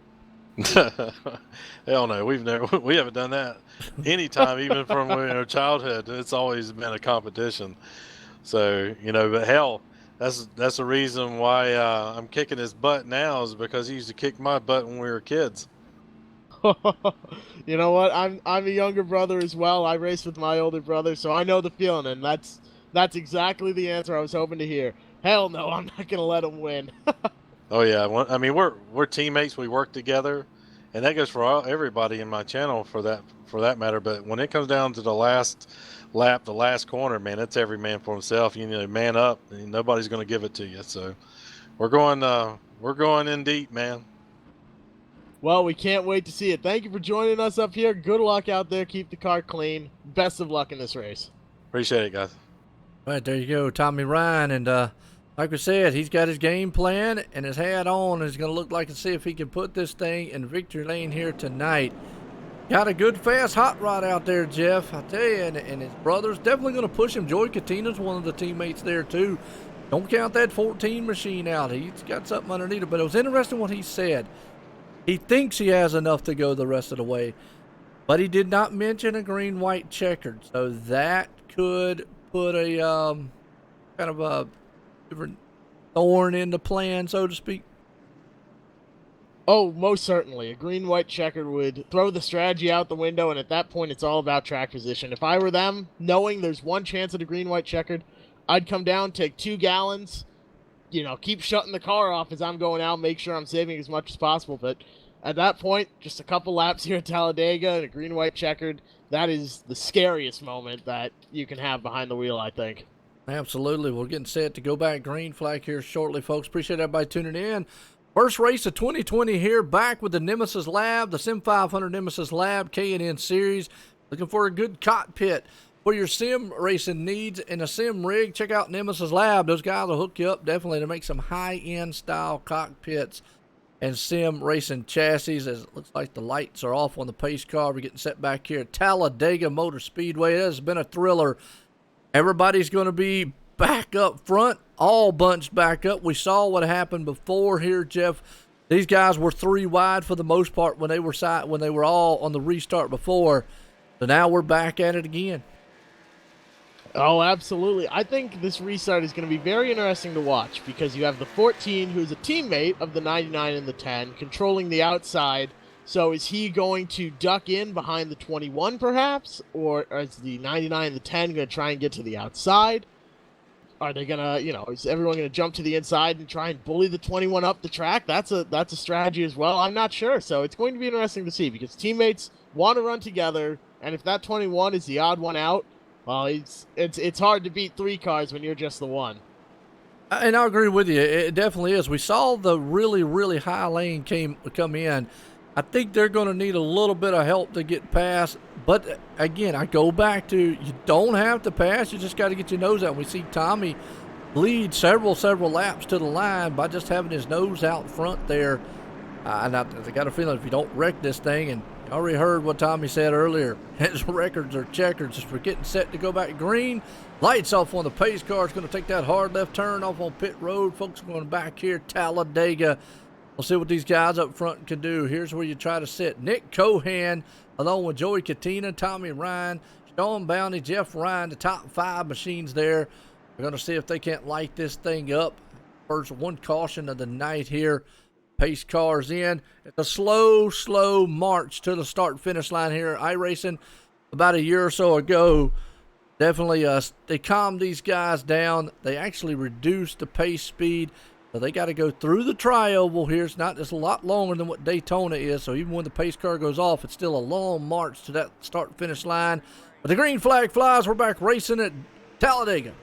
Hell no, we haven't done that anytime, even from childhood. It's always been a competition. So but hell, that's the reason why I'm kicking his butt now is because he used to kick my butt when we were kids. You know what? I'm a younger brother as well. I raced with my older brother, so I know the feeling, and that's exactly the answer I was hoping to hear. Hell no, I'm not gonna let him win. Oh yeah, I mean we're teammates. We work together, and that goes for everybody in my channel for that matter. But when it comes down to the last lap, the last corner, man, it's every man for himself. You need to man up, and nobody's gonna give it to you. So we're going in deep, man. Well, we can't wait to see it. Thank you for joining us up here. Good luck out there. Keep the car clean. Best of luck in this race. Appreciate it, guys. All right, there you go, Tommy Ryan. And like we said, he's got his game plan and his hat on. He's going to look like and see if he can put this thing in victory lane here tonight. Got a good, fast hot rod out there, Jeff. I tell you, and his brother's definitely going to push him. Joey Catina's one of the teammates there, too. Don't count that 14 machine out. He's got something underneath it. But it was interesting what he said. He thinks he has enough to go the rest of the way, but he did not mention a green-white checkered, so that could put a kind of a different thorn in the plan, so to speak. Oh, most certainly. A green-white checkered would throw the strategy out the window, and at that point, it's all about track position. If I were them, knowing there's one chance at a green-white checkered, I'd come down, take 2 gallons, keep shutting the car off as I'm going out, make sure I'm saving as much as possible. But at that point, just a couple laps here at Talladega and a green-white checkered, that is the scariest moment that you can have behind the wheel, I think. Absolutely. We're getting set to go back green flag here shortly, folks. Appreciate everybody tuning in. First race of 2020 here, back with the Nemesis Lab, the Sim500 Nemesis Lab K&N Series. Looking for a good cockpit for your sim racing needs in a sim rig. Check out Nemesis Lab. Those guys will hook you up definitely to make some high-end style cockpits and sim racing chassis. As it looks like the lights are off on the pace car. We're getting set back here at Talladega Motor Speedway. It has been a thriller. Everybody's going to be back up front, all bunched back up. We saw what happened before here, Jeff. These guys were 3 wide for the most part when they were all on the restart before. So now we're back at it again. Oh, absolutely. I think this restart is going to be very interesting to watch because you have the 14, who's a teammate of the 99 and the 10, controlling the outside. So is he going to duck in behind the 21, perhaps? Or is the 99 and the 10 going to try and get to the outside? Are they going to, is everyone going to jump to the inside and try and bully the 21 up the track? That's a strategy as well. I'm not sure. So it's going to be interesting to see because teammates want to run together. And if that 21 is the odd one out, well, it's hard to beat 3 cars when you're just the one. And I agree with you. It definitely is. We saw the really, really high lane come in. I think they're going to need a little bit of help to get past. But again, I go back to you don't have to pass. You just got to get your nose out. We see Tommy lead several laps to the line by just having his nose out front there. And I got a feeling if you don't wreck this thing, and you already heard what Tommy said earlier, his records are checkered just for getting set to go back green. Lights off on the pace car. It's going to take that hard left turn off on pit road. Folks are going back here, Talladega. We'll see what these guys up front can do. Here's where you try to sit. Nick Cohan, along with Joey Katina, Tommy Ryan, Sean Bounty, Jeff Ryan, the top 5 machines there. We're going to see if they can't light this thing up. First one caution of the night here. Pace cars in. It's a slow march to the start-finish line here. iRacing, about a year or so ago, definitely they calmed these guys down. They actually reduced the pace speed. So they got to go through the tri-oval here. It's a lot longer than what Daytona is. So even when the pace car goes off, it's still a long march to that start-finish line. But the green flag flies. We're back racing at Talladega.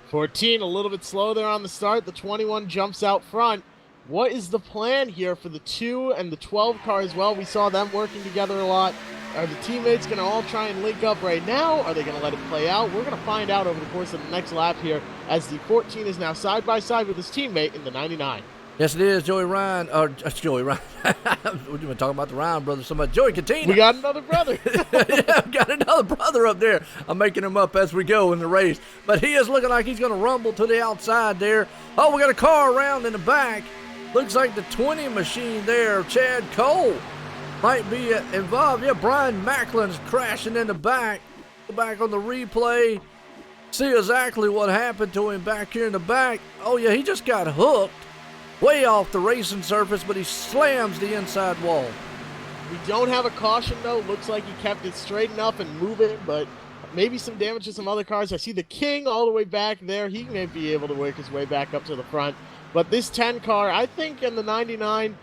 14 a little bit slow there on the start. The 21 jumps out front. What is the plan here for the 2 and the 12 car as well? We saw them working together a lot. Are the teammates going to all try and link up right now? Are they going to let it play out? We're going to find out over the course of the next lap here as the 14 is now side by side with his teammate in the 99. Yes, it is. Joey Ryan. Joey Ryan. We've been talking about the Ryan brothers so much. Joey Katina. We got another brother. Yeah, we got another brother up there. I'm making him up as we go in the race. But he is looking like he's going to rumble to the outside there. Oh, we got a car around in the back. Looks like the 20 machine there, Chad Cole, might be involved. Yeah, Brian Macklin's crashing in the back. Go back on the replay. See exactly what happened to him back here in the back. Oh, yeah, he just got hooked way off the racing surface, but he slams the inside wall. We don't have a caution, though. Looks like he kept it straight enough and moving, but maybe some damage to some other cars. I see the King all the way back there. He may be able to work his way back up to the front. But this 10 car, I think, and the 99,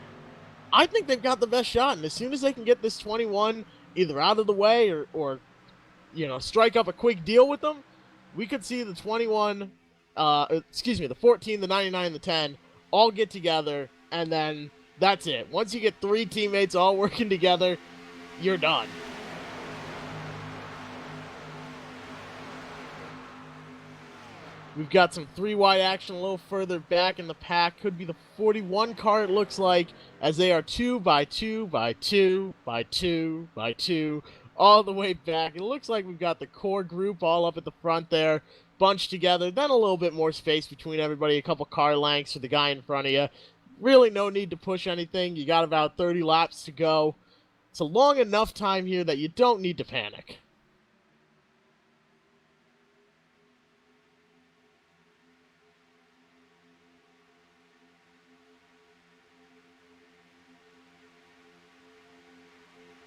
I think they've got the best shot. And as soon as they can get this 21 either out of the way or strike up a quick deal with them, we could see the 21, the 14, the 99, and the 10 all get together, and then that's it. Once you get 3 teammates all working together, you're done. We've got some 3-wide action a little further back in the pack. Could be the 41 car, it looks like, as they are 2 by 2 by 2 by 2 by 2 all the way back. It looks like we've got the core group all up at the front there, bunched together. Then a little bit more space between everybody, a couple car lengths for the guy in front of you. Really no need to push anything. You got about 30 laps to go. It's a long enough time here that you don't need to panic.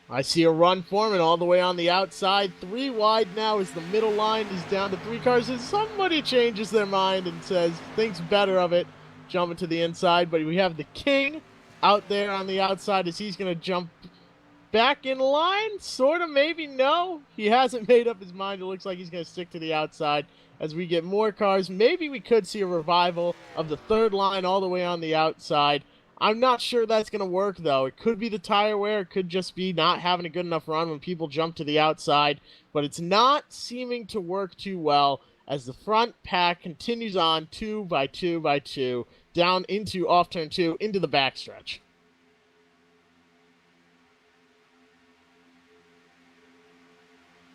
I see a run forming all the way on the outside. 3 wide now as the middle line is down to 3 cars. As somebody changes their mind and says, thinks better of it, jumping to the inside. But we have the King out there on the outside as he's going to jump back in line. Sort of, maybe, no. He hasn't made up his mind. It looks like he's going to stick to the outside as we get more cars. Maybe we could see a revival of the 3rd line all the way on the outside. I'm not sure that's going to work, though. It could be the tire wear. It could just be not having a good enough run when people jump to the outside. But it's not seeming to work too well as the front pack continues on 2 by 2 by 2 down into off turn 2 into the backstretch.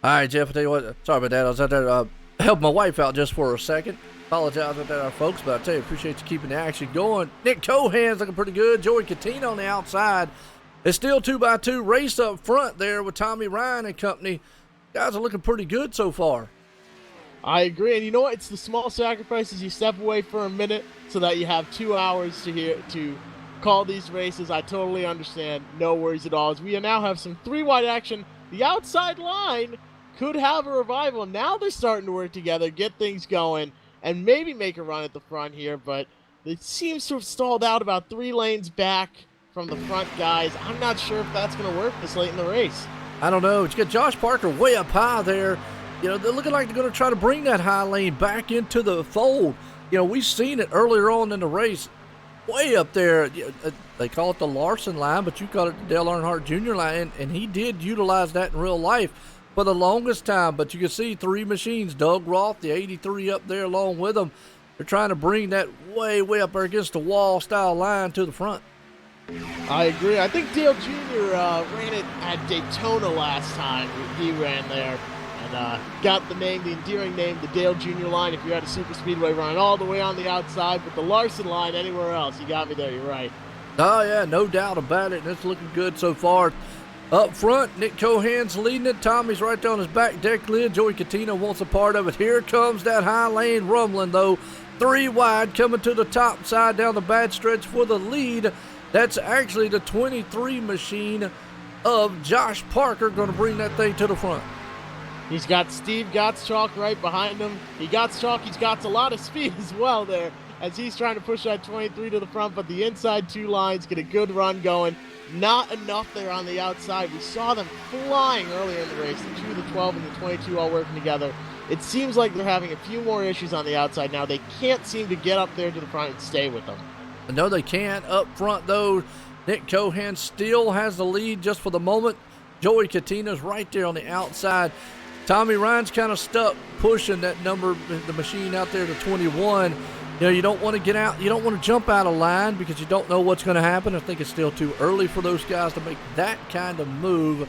All right, Jeff, I'll tell you what. Sorry about that. I was out there helping my wife out just for a second. Apologize about that, folks, but I tell you, appreciate you keeping the action going. Nick Cohan's looking pretty good. Joey Katina on the outside. It's still 2 by 2 race up front there with Tommy Ryan and company. Guys are looking pretty good so far. I agree, and you know what? It's the small sacrifices. You step away for a minute so that you have 2 hours to call these races. I totally understand. No worries at all. As we now have some 3-wide action, the outside line could have a revival. Now they're starting to work together, get things going, and maybe make a run at the front here, but it seems to have stalled out about 3 lanes back from the front guys. I'm not sure if that's going to work this late in the race. I don't know. You got Josh Parker way up high there. You know, they're looking like they're going to try to bring that high lane back into the fold. You know, we've seen it earlier on in the race, way up there. They call it the Larson line, but you call it the Dale Earnhardt Jr. line, and he did utilize that in real life for the longest time. But you can see 3 machines, Doug Roth, the 83 up there along with them. They're trying to bring that way up there against the wall style line to the front. I agree. I think Dale Jr. Ran it at Daytona last time. He ran there and got the endearing name, the Dale Jr. line. If you're at a super speedway running all the way on the outside, but the Larson line anywhere else, you got me there. You're right. Oh, yeah, no doubt about it. And it's looking good so far. Up front, Nick Cohan's leading it. Tommy's right there on his back deck lid. Joey Catino wants a part of it. Here comes that high lane rumbling, though. 3 wide coming to the top side down the bad stretch for the lead. That's actually the 23 machine of Josh Parker going to bring that thing to the front. He's got Steve Gottschalk right behind him. He's got a lot of speed as well there as he's trying to push that 23 to the front, but the inside 2 lines get a good run going. Not enough there on the outside. We saw them flying earlier in the race, the 2, the 12, and the 22 all working together. It seems like they're having a few more issues on the outside now. They can't seem to get up there to the front and stay with them. No, they can't. Up front, though, Nick Cohan still has the lead just for the moment. Joey Catino's right there on the outside. Tommy Ryan's kind of stuck pushing that number, the machine out there to 21. You know, you don't want to get out. You don't want to jump out of line because you don't know what's going to happen. I think it's still too early for those guys to make that kind of move.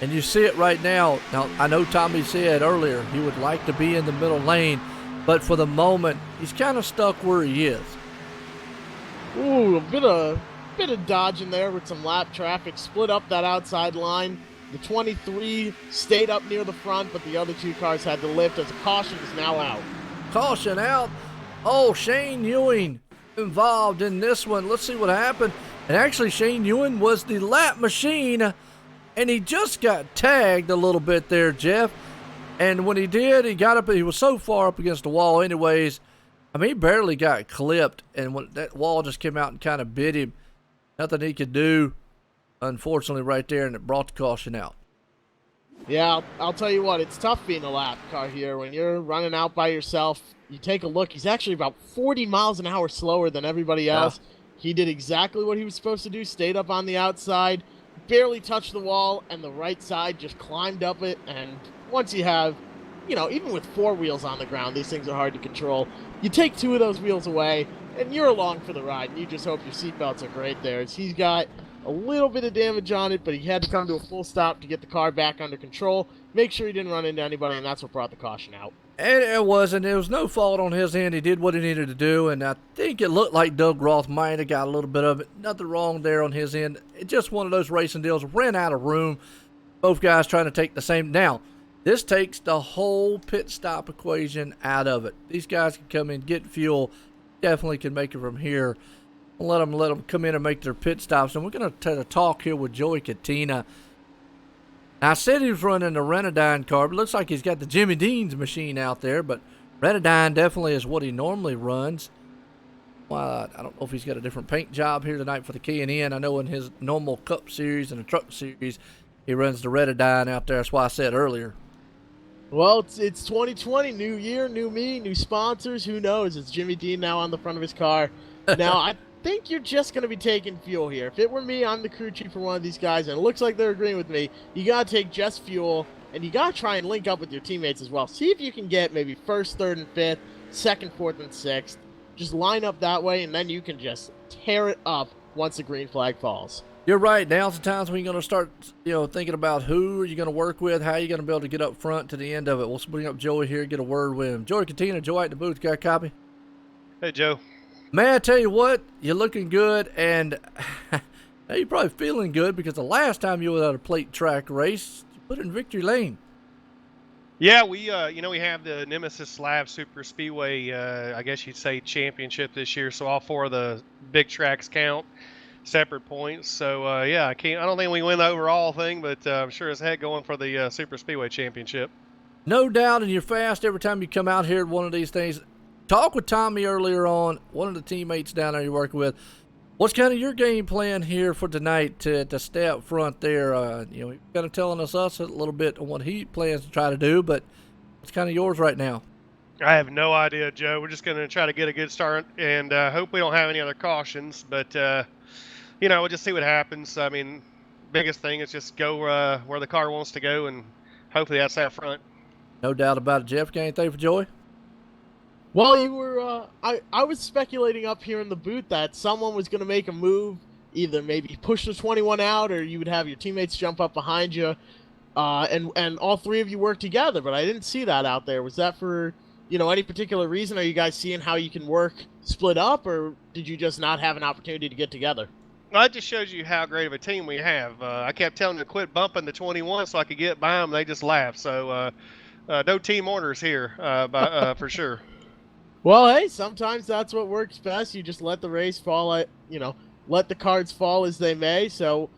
And you see it right now. Now, I know Tommy said earlier he would like to be in the middle lane, but for the moment, he's kind of stuck where he is. Ooh, a bit of dodging there with some lap traffic. Split up that outside line. The 23 stayed up near the front, but the other 2 cars had to lift as a caution is now out. Caution out. Oh, Shane Ewing involved in this one. Let's see what happened. And actually, Shane Ewing was the lap machine, and he just got tagged a little bit there, Jeff. And when he did, he got up. He was so far up against the wall anyways. I mean, he barely got clipped, and when that wall just came out and kind of bit him, nothing he could do, unfortunately, right there, and it brought the caution out. Yeah, I'll tell you what, it's tough being a lap car here. When you're running out by yourself, you take a look, he's actually about 40 miles an hour slower than everybody else. Yeah. He did exactly what he was supposed to do, stayed up on the outside, barely touched the wall, and the right side just climbed up it, and once you have, you know, even with 4 wheels on the ground, these things are hard to control. You take 2 of those wheels away, and you're along for the ride, and you just hope your seatbelts are great there. As he's got a little bit of damage on it, but he had to come to a full stop to get the car back under control, make sure he didn't run into anybody, and that's what brought the caution out. And it wasn't. There was no fault on his end. He did what he needed to do, and I think it looked like Doug Roth might have got a little bit of it. Nothing wrong there on his end. It's just one of those racing deals. Ran out of room. Both guys trying to take the same. Now, this takes the whole pit stop equation out of it. These guys can come in, get fuel, definitely can make it from here. Let them come in and make their pit stops. And we're going to talk here with Joey Catino. I said he was running the Renadyne car, but it looks like he's got the Jimmy Dean's machine out there. But Renadyne definitely is what he normally runs. Well, I don't know if he's got a different paint job here tonight for the K&N. I know in his normal Cup Series and the Truck Series, he runs the Renadyne out there. That's why I said earlier. Well, it's 2020, new year, new me, new sponsors. Who knows? It's Jimmy Dean now on the front of his car. Now, I think you're just going to be taking fuel here. If it were me, I'm the crew chief for one of these guys, and it looks like they're agreeing with me. You got to take just fuel, and you got to try and link up with your teammates as well. See if you can get maybe first, third, and fifth, second, fourth, and sixth. Just line up that way, and then you can just tear it up once the green flag falls. You're right. Now's the times when you're going to start, thinking about who are you going to work with, how you're going to be able to get up front to the end of it. We'll bring up Joey here, get a word with him. Joey Catino, Joe at the booth. Got a copy? Hey, Joe. Man, I tell you what, you're looking good, and now you're probably feeling good because the last time you were at a plate track race, you put in victory lane. Yeah, we we have the Nemesis Lab Super Speedway, I guess you'd say championship this year. So all four of the big tracks count, separate points. So yeah, I don't think we win the overall thing, but I'm sure as heck going for the Super Speedway championship. No doubt, and you're fast every time you come out here at one of these things. Talk with Tommy earlier on, one of the teammates down there you're working with. What's kind of your game plan here for tonight to stay up front there? He's kind of telling us a little bit on what he plans to try to do, but what's kind of yours right now? I have no idea, Joe. We're just going to try to get a good start and hope we don't have any other cautions. But we'll just see what happens. I mean, biggest thing is just go where the car wants to go, and hopefully that's out front. No doubt about it. Jeff, got anything for Joey? Well, you were. I was speculating up here in the booth that someone was going to make a move, either maybe push the 21 out, or you would have your teammates jump up behind you, and all three of you work together. But I didn't see that out there. Was that for any particular reason? Are you guys seeing how you can work split up, or did you just not have an opportunity to get together? Well, that just shows you how great of a team we have. I kept telling them to quit bumping the 21 so I could get by them. They just laughed. So no team orders here, for sure. Well, hey, sometimes that's what works best. You just let the race fall let the cards fall as they may. So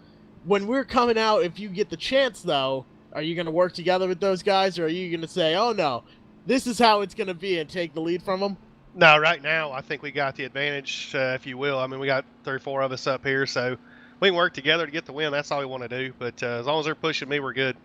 when we're coming out, if you get the chance, though, are you going to work together with those guys, or are you going to say, oh, no, this is how it's going to be, and take the lead from them? No, right now, I think we got the advantage, if you will. I mean, we got 3 or 4 of us up here, so we can work together to get the win. That's all we want to do. But as long as they're pushing me, we're good.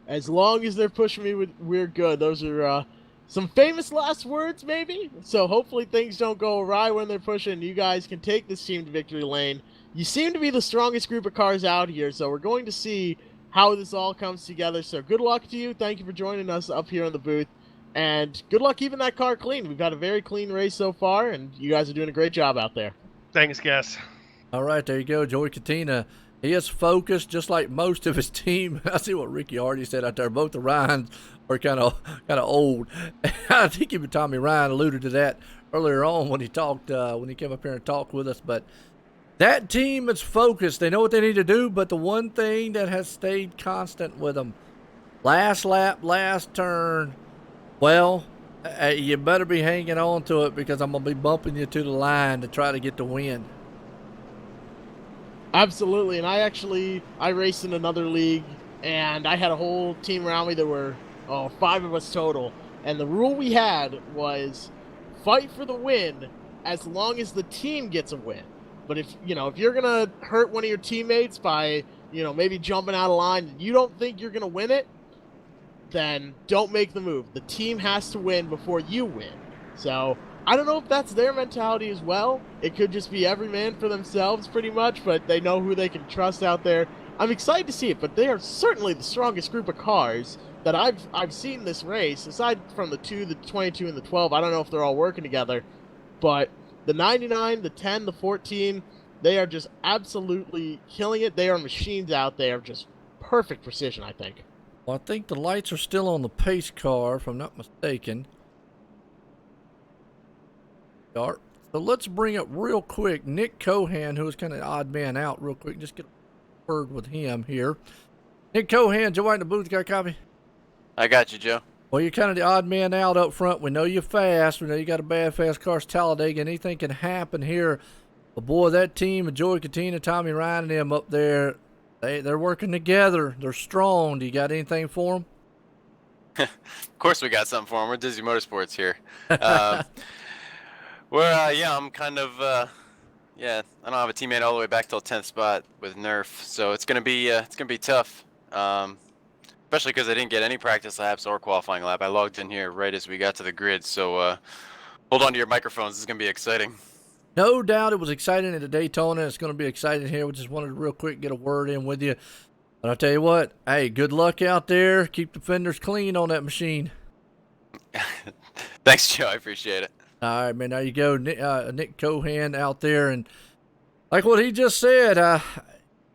As long as they're pushing me, we're good. Those are some famous last words, maybe. So hopefully things don't go awry when they're pushing. You guys can take this team to victory lane. You seem to be the strongest group of cars out here, so we're going to see how this all comes together. So good luck to you. Thank you for joining us up here in the booth. And good luck keeping that car clean. We've had a very clean race so far, and you guys are doing a great job out there. Thanks, guys. All right, there you go. Joey Katina. He is focused, just like most of his team. I see what Ricky Hardy said out there. Both the Ryans are kind of old. I think even Tommy Ryan alluded to that earlier on when he talked, when he came up here and talked with us. But that team is focused. They know what they need to do. But the one thing that has stayed constant with them, last lap, last turn. Well, you better be hanging on to it, because I'm gonna be bumping you to the line to try to get the win. Absolutely, and I raced in another league, and I had a whole team around me. There were 5 of us total, and the rule we had was fight for the win as long as the team gets a win. But if you're gonna hurt one of your teammates by maybe jumping out of line, and you don't think you're gonna win it, then don't make the move. The team has to win before you win. So I don't know if that's their mentality as well. It could just be every man for themselves pretty much, but they know who they can trust out there. I'm excited to see it, but they are certainly the strongest group of cars that I've seen this race. Aside from the 2, the 22, and the 12, I don't know if they're all working together, but the 99, the 10, the 14, they are just absolutely killing it. They are machines out there, just perfect precision, I think. Well, I think the lights are still on the pace car, if I'm not mistaken. So let's bring up real quick Nick Cohan, who was kind of the odd man out, real quick. Just get a word with him here. Nick Cohan, Joe White in the booth, got a copy? I got you, Joe. Well, you're kind of the odd man out up front. We know you're fast. We know you got a bad fast car. It's Talladega. Anything can happen here. But boy, that team of Joey Katina, Tommy Ryan, and them up there, they're working together. They're strong. Do you got anything for them? Of course we got something for them. We're Disney Motorsports here. I'm kind of, I don't have a teammate all the way back till 10th spot with Nerf, so it's gonna be tough. Especially because I didn't get any practice laps or qualifying lap. I logged in here right as we got to the grid, so hold on to your microphones. This is gonna be exciting. No doubt it was exciting at the Daytona. It's going to be exciting here. We just wanted to real quick get a word in with you. But I'll tell you what, hey, good luck out there. Keep the fenders clean on that machine. Thanks, Joe. I appreciate it. All right, man. There you go. Nick Cohan out there. And like what he just said,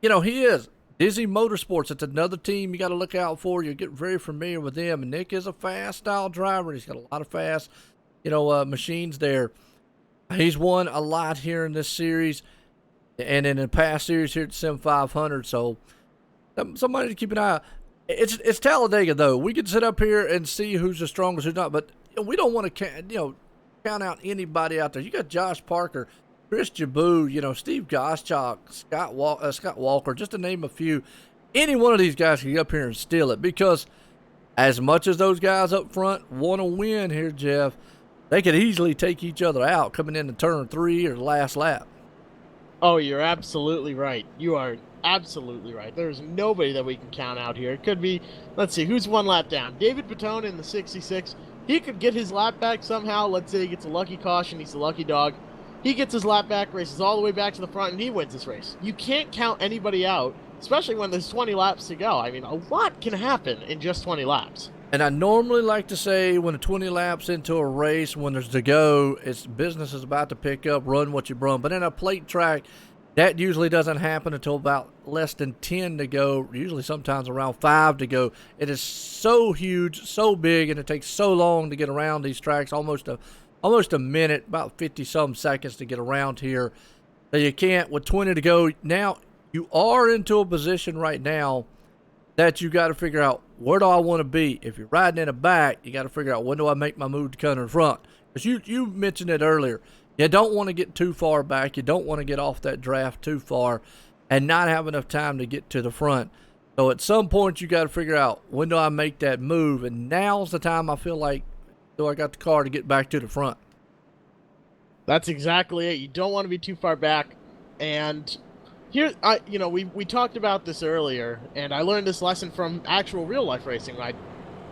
he is. Disney Motorsports, it's another team you got to look out for. You get very familiar with them. And Nick is a fast style driver. He's got a lot of fast, machines there. He's won a lot here in this series and in the past series here at Sim500. So somebody to keep an eye on. It's Talladega though. We can sit up here and see who's the strongest, who's not, but we don't want to count out anybody out there. You got Josh Parker, Chris Jabou, Steve Goschalk, Scott Walker, just to name a few. Any one of these guys can get up here and steal it, because as much as those guys up front want to win here, Jeff, they could easily take each other out coming into turn 3 or the last lap. Oh, you're absolutely right. You are absolutely right. There's nobody that we can count out here. It could be, let's see, who's one lap down? David Patone in the 66. He could get his lap back somehow. Let's say he gets a lucky caution. He's a lucky dog. He gets his lap back, races all the way back to the front, and he wins this race. You can't count anybody out, especially when there's 20 laps to go. I mean, a lot can happen in just 20 laps. And I normally like to say when the 20 laps into a race, when there's to go, it's business is about to pick up, run what you run. But in a plate track, that usually doesn't happen until about less than 10 to go, usually sometimes around 5 to go. It is so huge, so big, and it takes so long to get around these tracks, almost a minute, about 50-some seconds to get around here. So you can't, with 20 to go, now you are into a position right now that you got to figure out, where do I want to be? If you're riding in the back, you got to figure out, when do I make my move to cut in front? Because you mentioned it earlier. You don't want to get too far back. You don't want to get off that draft too far and not have enough time to get to the front. So at some point, you got to figure out, when do I make that move? And now's the time I feel like, do I got the car to get back to the front? That's exactly it. You don't want to be too far back. And here, we talked about this earlier, and I learned this lesson from actual real-life racing.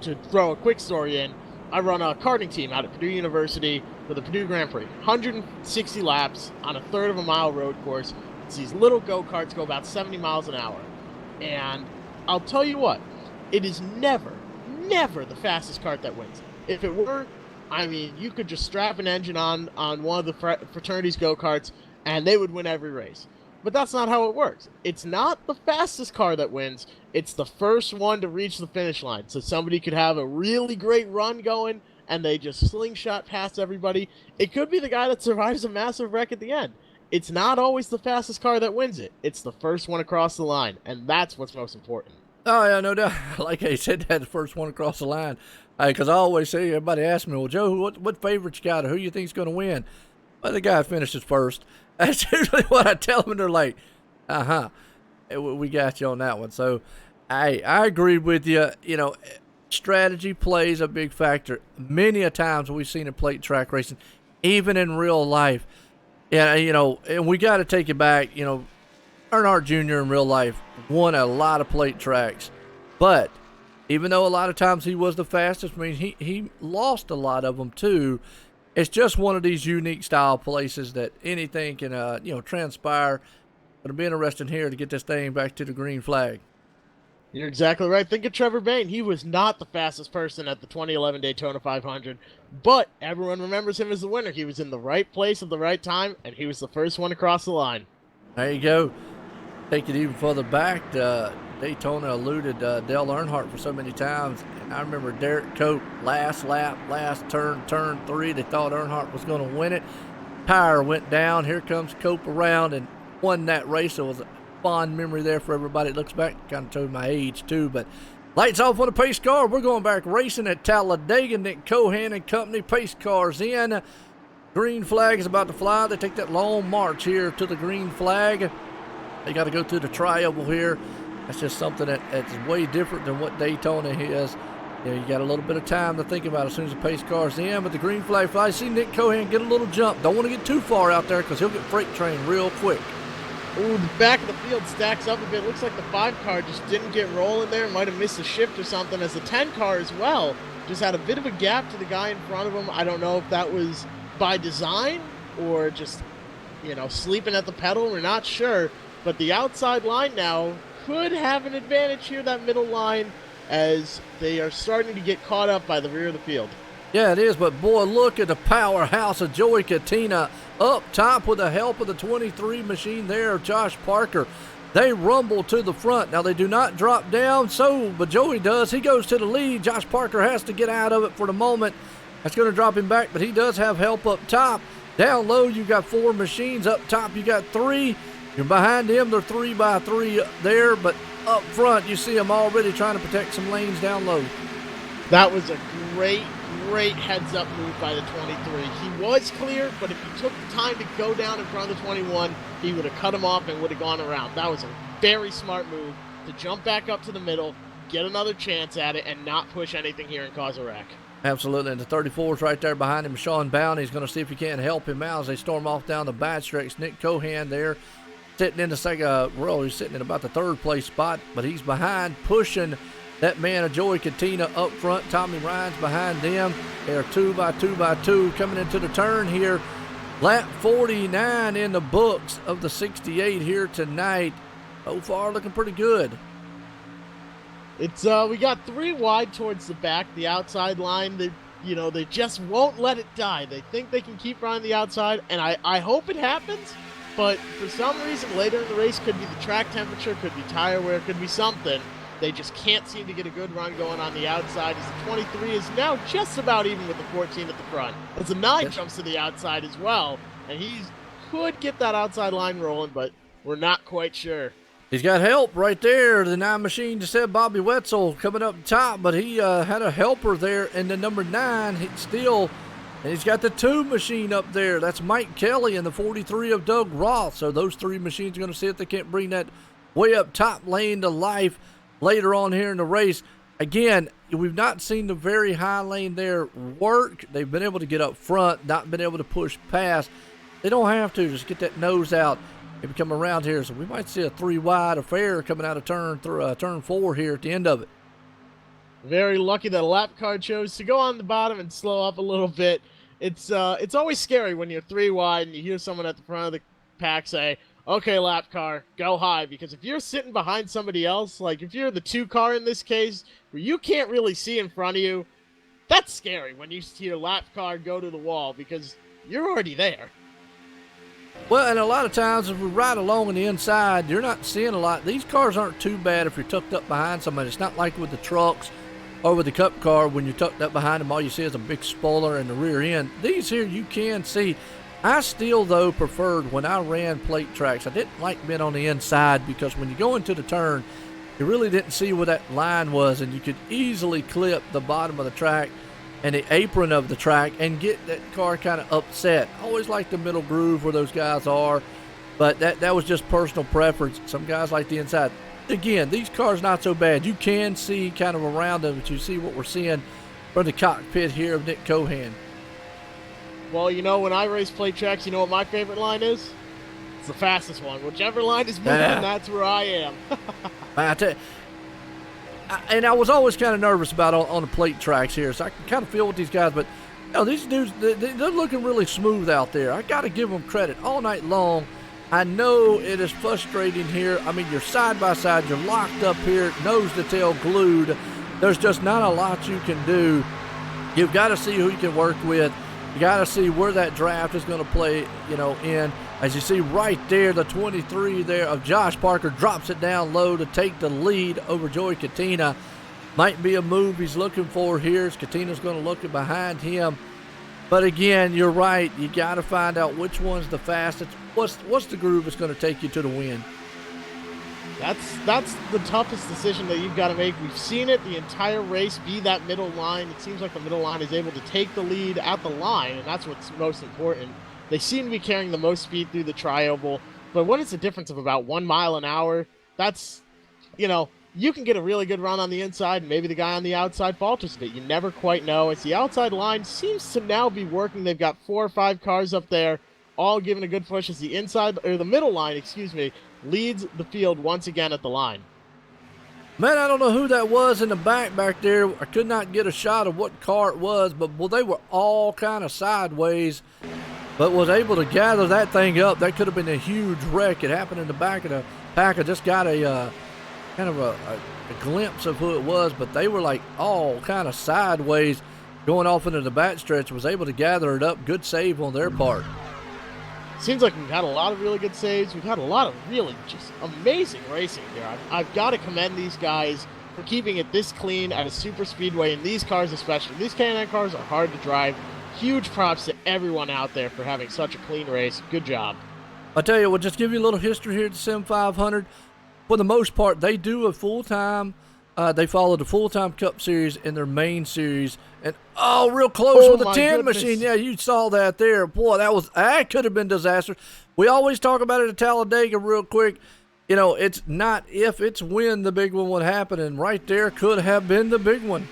To throw a quick story in, I run a karting team out at Purdue University for the Purdue Grand Prix. 160 laps on a third of a mile road course. It's these little go-karts go about 70 miles an hour. And I'll tell you what, it is never the fastest kart that wins. If it were, I mean, you could just strap an engine on one of the fraternity's go-karts, and they would win every race. But that's not how it works. It's not the fastest car that wins. It's the first one to reach the finish line. So somebody could have a really great run going, and they just slingshot past everybody. It could be the guy that survives a massive wreck at the end. It's not always the fastest car that wins it. It's the first one across the line, and that's what's most important. Oh, yeah, no doubt. Like I said, that the first one across the line. Because I always say, everybody asks me, well, Joe, what favorite you got, or who you think's going to win? Well, the guy finishes first. That's usually what I tell them, and they're like, we got you on that one. So I agree with you. Strategy plays a big factor. Many a times we've seen in plate track racing, even in real life. Yeah, and we got to take it back. Earnhardt Jr. in real life won a lot of plate tracks, but even though a lot of times he was the fastest, I mean, he lost a lot of them too. It's just one of these unique style places that anything can, transpire. But it'll be interesting here to get this thing back to the green flag. You're exactly right. Think of Trevor Bayne. He was not the fastest person at the 2011 Daytona 500, but everyone remembers him as the winner. He was in the right place at the right time, and he was the first one across the line. There you go. Take it even further back. Daytona eluded Dale Earnhardt for so many times. And I remember Derek Cope, last lap, last turn 3. They thought Earnhardt was going to win it. Tire went down. Here comes Cope around and won that race. It was a fond memory there for everybody. It looks back, kind of told my age too. But lights off on the pace car. We're going back racing at Talladega. Nick Cohan and company. Pace cars in. Green flag is about to fly. They take that long march here to the green flag. They got to go through the tri-oval here. That's just something that's way different than what Daytona is. You got a little bit of time to think about as soon as the pace car's in, but the green flag flies. See Nick Cohan get a little jump. Don't want to get too far out there because he'll get freight trained real quick. Ooh, the back of the field stacks up a bit. Looks like the 5 car just didn't get rolling there. Might have missed a shift or something, as the 10 car as well just had a bit of a gap to the guy in front of him. I don't know if that was by design or just, sleeping at the pedal. We're not sure. But the outside line now could have an advantage here, that middle line, as they are starting to get caught up by the rear of the field. Yeah, it is, but boy, look at the powerhouse of Joey Katina up top with the help of the 23 machine there, Josh Parker. They rumble to the front. Now, they do not drop down, but Joey does. He goes to the lead. Josh Parker has to get out of it for the moment. That's going to drop him back, but he does have help up top. Down low, you got 4 machines. Up top, you got 3. You're behind them, they're 3 by 3 there, but up front you see them already trying to protect some lanes down low. That was a great heads-up move by the 23. He was clear, but if he took the time to go down in front of the 21, he would have cut him off and would have gone around. That was a very smart move to jump back up to the middle, get another chance at it, and not push anything here and cause a wreck. Absolutely, and the 34's right there behind him. Sean Bounty's going to see if he can't help him out as they storm off down the back stretch. Nick Cohan there sitting in the second, he's sitting in about the third place spot, but he's behind, pushing that man of Joey Katina up front. Tommy Ryan's behind them. They're 2 by 2 by 2 coming into the turn here. Lap 49 in the books of the 68 here tonight. So far, looking pretty good. It's we got 3 wide towards the back, the outside line. They just won't let it die. They think they can keep running the outside, and I hope it happens. But for some reason, later in the race, could be the track temperature, could be tire wear, could be something. They just can't seem to get a good run going on the outside, as the 23 is now just about even with the 14 at the front. As the 9 jumps to the outside as well, and he could get that outside line rolling, but we're not quite sure. He's got help right there. The 9 machine just said Bobby Wetzel coming up top, but he had a helper there in the number 9. And he's got the 2 machine up there. That's Mike Kelly and the 43 of Doug Roth. So those 3 machines are going to see if they can't bring that way up top lane to life later on here in the race. Again, we've not seen the very high lane there work. They've been able to get up front, not been able to push past. They don't have to. Just get that nose out and come around here. So we might see a 3 wide affair coming out of turn 4 here at the end of it. Very lucky that a lap car chose to go on the bottom and slow up a little bit. It's always scary when you're 3 wide and you hear someone at the front of the pack say, okay, lap car, go high. Because if you're sitting behind somebody else, like if you're the 2 car in this case, where you can't really see in front of you, that's scary when you see your lap car go to the wall because you're already there. Well, and a lot of times if we ride along on the inside, you're not seeing a lot. These cars aren't too bad if you're tucked up behind somebody. It's not like with the trucks or with the cup car when you're tucked up behind them, all you see is a big spoiler in the rear end. These here you can see. I still, though, preferred when I ran plate tracks. I didn't like being on the inside because when you go into the turn, you really didn't see where that line was, and you could easily clip the bottom of the track and the apron of the track and get that car kind of upset. I always like the middle groove where those guys are, but that was just personal preference. Some guys like the inside. Again, these cars not so bad. You can see kind of around them, but you see what we're seeing from the cockpit here of Nick Cohan. Well, when I race plate tracks, you know what my favorite line is? It's the fastest one. Whichever line is moving, that's where I am. I tell you, and I was always kind of nervous about on the plate tracks here, so I can kind of feel with these guys. But these dudes, they're looking really smooth out there. I got to give them credit all night long. I know it is frustrating here. I mean, you're side by side, you're locked up here, nose to tail glued. There's just not a lot you can do. You've got to see who you can work with. You got to see where that draft is going to play, in. As you see right there, the 23 there of Josh Parker drops it down low to take the lead over Joey Katina. Might be a move he's looking for here as Katina's going to look behind him. But again, you're right. You got to find out which one's the fastest. What's the groove that's going to take you to the win? That's the toughest decision that you've got to make. We've seen it the entire race be that middle line. It seems like the middle line is able to take the lead at the line, and that's what's most important. They seem to be carrying the most speed through the tri-oval, but when it's a difference of about 1 mile an hour, that's, you can get a really good run on the inside, and maybe the guy on the outside falters a bit. You never quite know. As the outside line seems to now be working. They've got 4 or 5 cars up there, all giving a good push as the middle line, leads the field once again at the line. Man, I don't know who that was in the back there. I could not get a shot of what car it was, but they were all kind of sideways, but was able to gather that thing up. That could have been a huge wreck. It happened in the back of the pack. I just got a kind of a glimpse of who it was, but they were like all kind of sideways going off into the back stretch. Was able to gather it up. Good save on their part. Seems like we've had a lot of really good saves. We've had a lot of really just amazing racing here. I've got to commend these guys for keeping it this clean at a super speedway, and these cars especially. These K&N cars are hard to drive. Huge props to everyone out there for having such a clean race. Good job. I tell you, we'll just give you a little history here at the Sim 500. For the most part, they do a full-time. They follow the full-time Cup Series in their main series, and real close with a 10 machine. Yeah, you saw that there. Boy, that could have been disastrous. We always talk about it at Talladega real quick. You know, it's not if, it's when the big one would happen, and right there could have been the big one.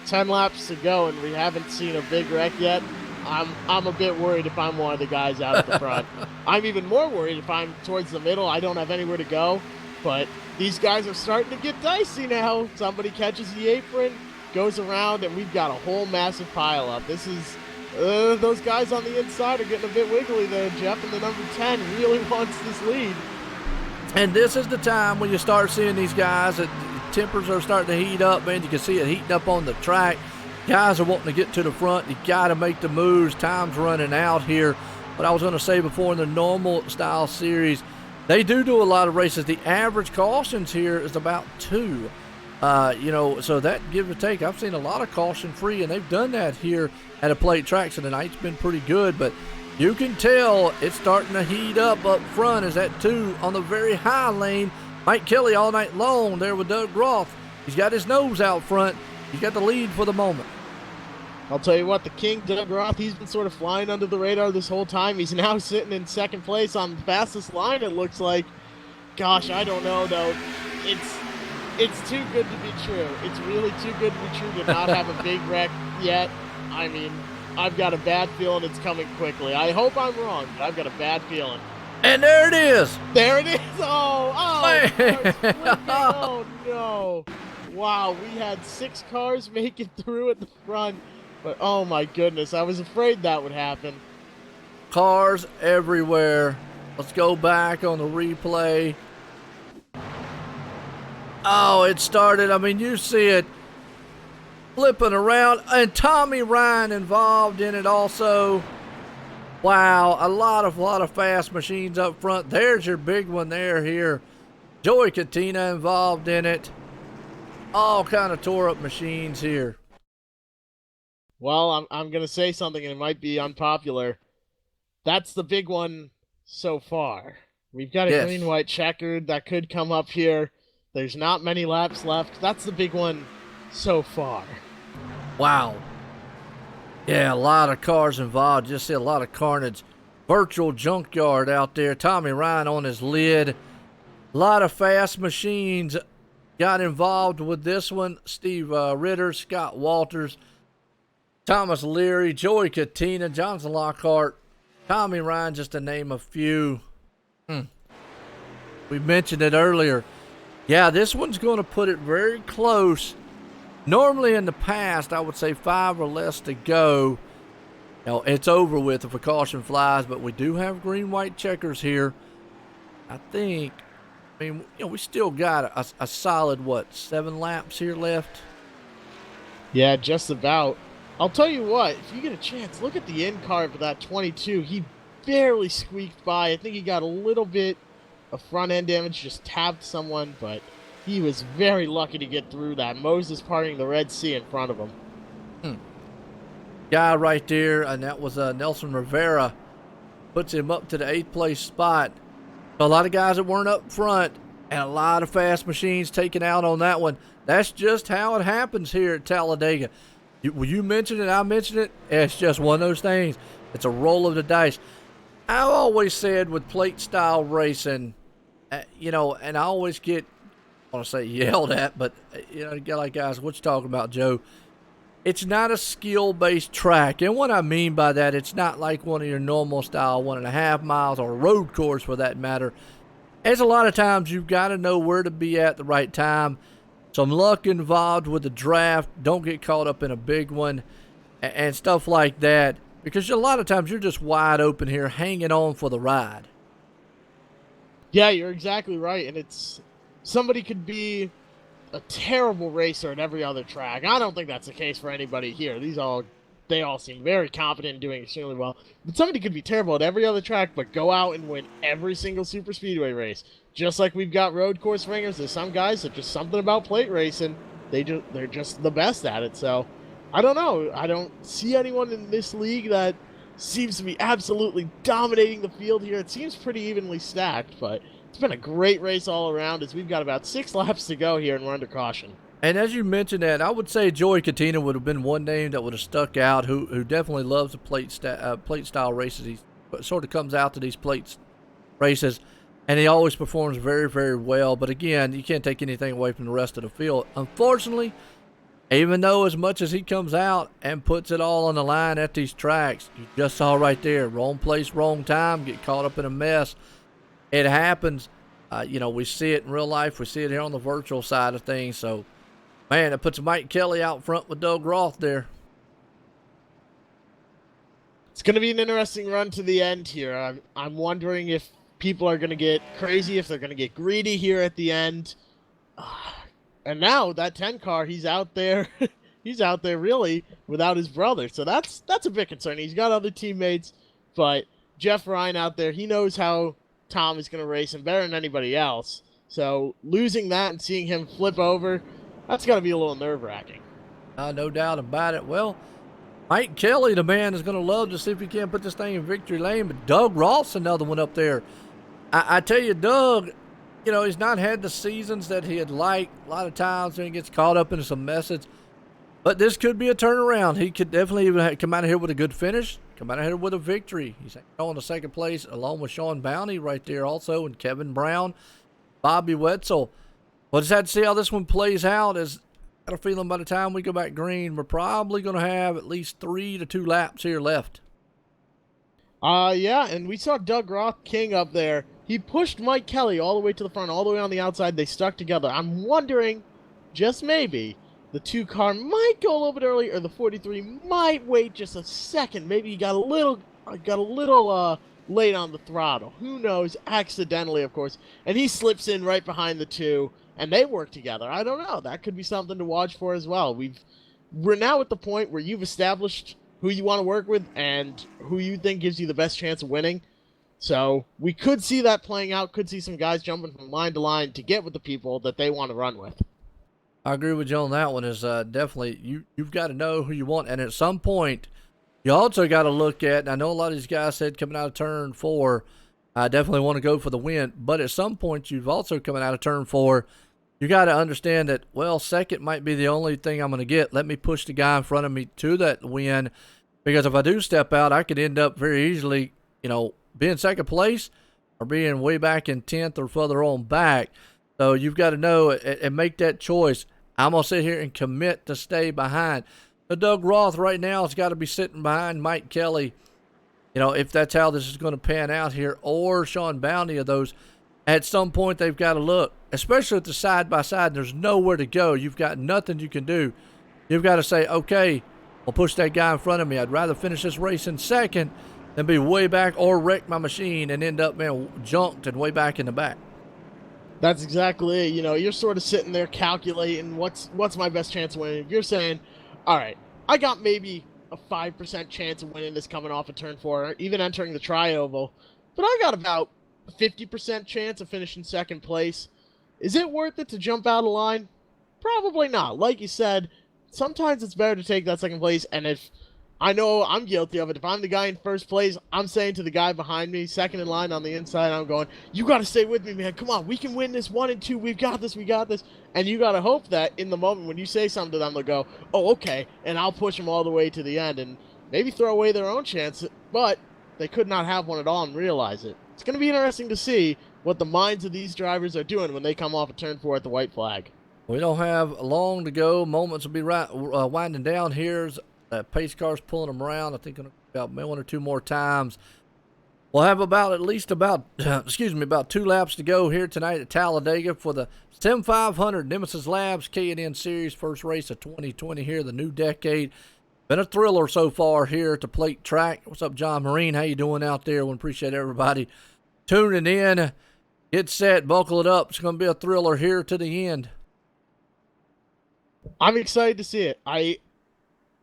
10 laps to go, and we haven't seen a big wreck yet. I'm a bit worried if I'm one of the guys out at the front. I'm even more worried if I'm towards the middle. I don't have anywhere to go, but these guys are starting to get dicey now. Somebody catches the apron, goes around, and we've got a whole massive pile up. This is those guys on the inside are getting a bit wiggly there. Jeff in the number 10 really wants this lead. And this is the time when you start seeing these guys that tempers are starting to heat up, man. You can see it heating up on the track. Guys are wanting to get to the front. You got to make the moves. Time's running out here. But I was going to say before, in the normal style series, they do a lot of races. The average cautions here is about 2. So that give or take, I've seen a lot of caution free, and they've done that here at a plate track. So tonight's been pretty good, but you can tell it's starting to heat up front as that 2 on the very high lane. Mike Kelly all night long there with Doug Roth. He's got his nose out front. He's got the lead for the moment. I'll tell you what, the king, Doug Roth, he's been sort of flying under the radar this whole time. He's now sitting in second place on the fastest line, it looks like. Gosh, I don't know, though. It's too good to be true. It's really too good to be true to not have a big wreck yet. I mean, I've got a bad feeling it's coming quickly. I hope I'm wrong, but I've got a bad feeling. And there it is. There it is. Oh, no. Wow, we had 6 cars make it through at the front. But, oh, my goodness, I was afraid that would happen. Cars everywhere. Let's go back on the replay. Oh, it started. I mean, you see it flipping around. And Tommy Ryan involved in it also. Wow, a lot of fast machines up front. There's your big one there here. Joey Katina involved in it. All kind of tore up machines here. Well, I'm going to say something, and it might be unpopular. That's the big one so far. We've got a green-white checkered that could come up here. There's not many laps left. That's the big one so far. Wow. Yeah, a lot of cars involved. Just see a lot of carnage. Virtual junkyard out there. Tommy Ryan on his lid. A lot of fast machines got involved with this one. Steve Ritter, Scott Walters, Thomas Leary, Joey Katina, Johnson Lockhart, Tommy Ryan, just to name a few. We mentioned it earlier. Yeah, this one's going to put it very close. Normally in the past, I would say 5 or less to go. You know, it's over with if a caution flies, but we do have green-white checkers here. I think, we still got a solid, 7 laps here left? Yeah, just about. I'll tell you what, if you get a chance, look at the end card for that 22. He barely squeaked by. I think he got a little bit of front-end damage, just tapped someone, but he was very lucky to get through that. Moses parting the Red Sea in front of him. Guy right there, and that was Nelson Rivera, puts him up to the 8th place spot. A lot of guys that weren't up front, and a lot of fast machines taken out on that one. That's just how it happens here at Talladega. You mentioned it, I mentioned it. It's just one of those things. It's a roll of the dice. I always said with plate style racing, and I always get, I want to say yelled at, but guys, what you talking about, Joe? It's not a skill-based track, and what I mean by that, it's not like one of your normal style 1.5 miles or a road course for that matter. There's a lot of times you've got to know where to be at the right time. Some luck involved with the draft. Don't get caught up in a big one and stuff like that, because a lot of times you're just wide open here, hanging on for the ride. Yeah, you're exactly right, and somebody could be a terrible racer at every other track. I don't think that's the case for anybody here. They all seem very confident in doing extremely well. But somebody could be terrible at every other track, but go out and win every single super speedway race. Just like we've got road course ringers, there's some guys that just something about plate racing. They're just the best at it. So I don't know. I don't see anyone in this league that seems to be absolutely dominating the field here. It seems pretty evenly stacked, but it's been a great race all around as we've got about 6 laps to go here and we're under caution. And as you mentioned that, I would say Joey Katina would have been one name that would have stuck out, who definitely loves the plate style races. He sort of comes out to these plate races, and he always performs very, very well. But again, you can't take anything away from the rest of the field. Unfortunately, even though as much as he comes out and puts it all on the line at these tracks, you just saw right there, wrong place, wrong time, get caught up in a mess. It happens. We see it in real life. We see it here on the virtual side of things. So, man, it puts Mike Kelly out front with Doug Roth there. It's going to be an interesting run to the end here. I'm wondering if people are going to get crazy, if they're going to get greedy here at the end. And now that 10 car, he's out there. He's out there really without his brother. So that's a bit concerning. He's got other teammates, but Jeff Ryan out there, he knows how Tom is going to race him better than anybody else. So losing that and seeing him flip over, that's got to be a little nerve-wracking. No doubt about it. Well, Mike Kelly, the man, is going to love to see if he can put this thing in victory lane. But Doug Roth's another one up there. I tell you, Doug, he's not had the seasons that he had liked. A lot of times when he gets caught up into some messes. But this could be a turnaround. He could definitely even come out of here with a good finish, come out of here with a victory. He's on the second place along with Sean Bounty right there also, and Kevin Brown, Bobby Wetzel. We'll just have to see how this one plays out. I got a feeling by the time we go back green, we're probably going to have at least 3 to 2 laps here left. Yeah, and we saw Doug Roth King up there. He pushed Mike Kelly all the way to the front, all the way on the outside. They stuck together. I'm wondering, just maybe, the 2 car might go a little bit early, or the 43 might wait just a second. Maybe he got a little late on the throttle. Who knows? Accidentally, of course. And he slips in right behind the 2, and they work together. I don't know. That could be something to watch for as well. We're now at the point where you've established who you want to work with and who you think gives you the best chance of winning. So we could see that playing out, could see some guys jumping from line to line to get with the people that they want to run with. I agree with you on that one. Is definitely you've got to know who you want, and at some point you also got to look at, and I know a lot of these guys said coming out of turn 4, I definitely want to go for the win, but at some point you've also coming out of turn 4, you got to understand that, well, second might be the only thing I'm going to get. Let me push the guy in front of me to that win, because if I do step out, I could end up very easily, being second place or being way back in 10th or further on back. So you've got to know and make that choice. I'm going to sit here and commit to stay behind. So Doug Roth right now has got to be sitting behind Mike Kelly, if that's how this is going to pan out here, or Sean Bounty of those. At some point, they've got to look, especially at the side-by-side, there's nowhere to go. You've got nothing you can do. You've got to say, okay, I'll push that guy in front of me. I'd rather finish this race in second than be way back or wreck my machine and end up being junked and way back in the back. That's exactly it. You're sort of sitting there calculating what's my best chance of winning. You're saying, all right, I got maybe a 5% chance of winning this coming off of turn 4, even entering the tri-oval, but I got about a 50% chance of finishing second place. Is it worth it to jump out of line? Probably not. Like you said, sometimes it's better to take that second place, and if I know I'm guilty of it. If I'm the guy in first place, I'm saying to the guy behind me, second in line on the inside, I'm going, you got to stay with me, man. Come on, we can win this 1 and 2. We've got this, we got this. And you got to hope that in the moment when you say something to them, they'll go, oh, okay, and I'll push them all the way to the end and maybe throw away their own chance. But they could not have one at all and realize it. It's going to be interesting to see what the minds of these drivers are doing when they come off of turn 4 at the white flag. We don't have long to go. Moments will be winding down here. That pace car's pulling them around. I think about 1 or 2 more times. We'll have at least about 2 laps to go here tonight at Talladega for the Sim500 Nemesis Labs K&N Series first race of 2020 here, the new decade. Been a thriller so far here at the plate track. What's up, John Marine? How you doing out there? We appreciate everybody tuning in. Get set, buckle it up. It's going to be a thriller here to the end. I'm excited to see it.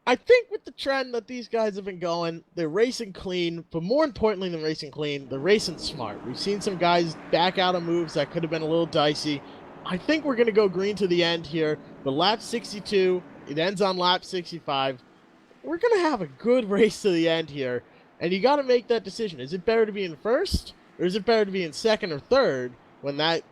I think with the trend that these guys have been going, they're racing clean, but more importantly than racing clean, they're racing smart. We've seen some guys back out of moves that could have been a little dicey. I think we're going to go green to the end here, but lap 62, it ends on lap 65. We're going to have a good race to the end here. And you got to make that decision. Is it better to be in first, or is it better to be in second or third when that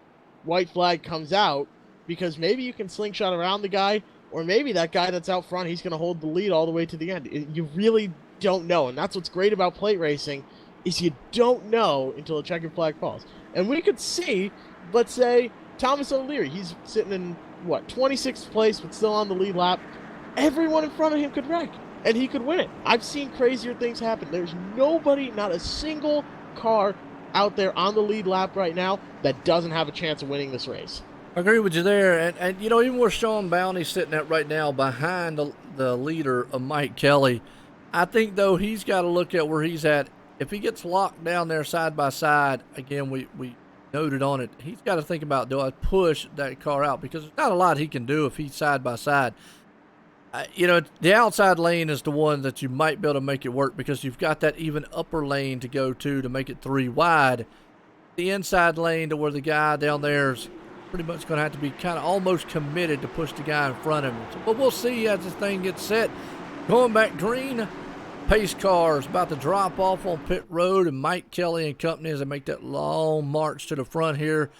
white flag comes out? Because maybe you can slingshot around the guy, or maybe that guy that's out front, he's going to hold the lead all the way to the end. You really don't know, and that's what's great about plate racing, is you don't know until a checkered flag falls. And we could see, let's say, Thomas O'Leary, he's sitting in, 26th place, but still on the lead lap. Everyone in front of him could wreck, and he could win it. I've seen crazier things happen. There's nobody, not a single car out there on the lead lap right now that doesn't have a chance of winning this race. I agree with you there, and you know, even where Sean Bounty's sitting at right now behind the leader of Mike Kelly, I think though he's got to look at where he's at. If he gets locked down there side by side, again we noted on it, he's got to think about, do I push that car out, because there's not a lot he can do if he's side by side. You know, the outside lane is the one that you might be able to make it work, because you've got that even upper lane to go to make it 3 wide. The inside lane to where the guy down there's pretty much going to have to be kind of almost committed to push the guy in front of him. So, but we'll see as this thing gets set. Going back green, pace cars about to drop off on pit road, and Mike Kelly and company, as they make that long march to the front here,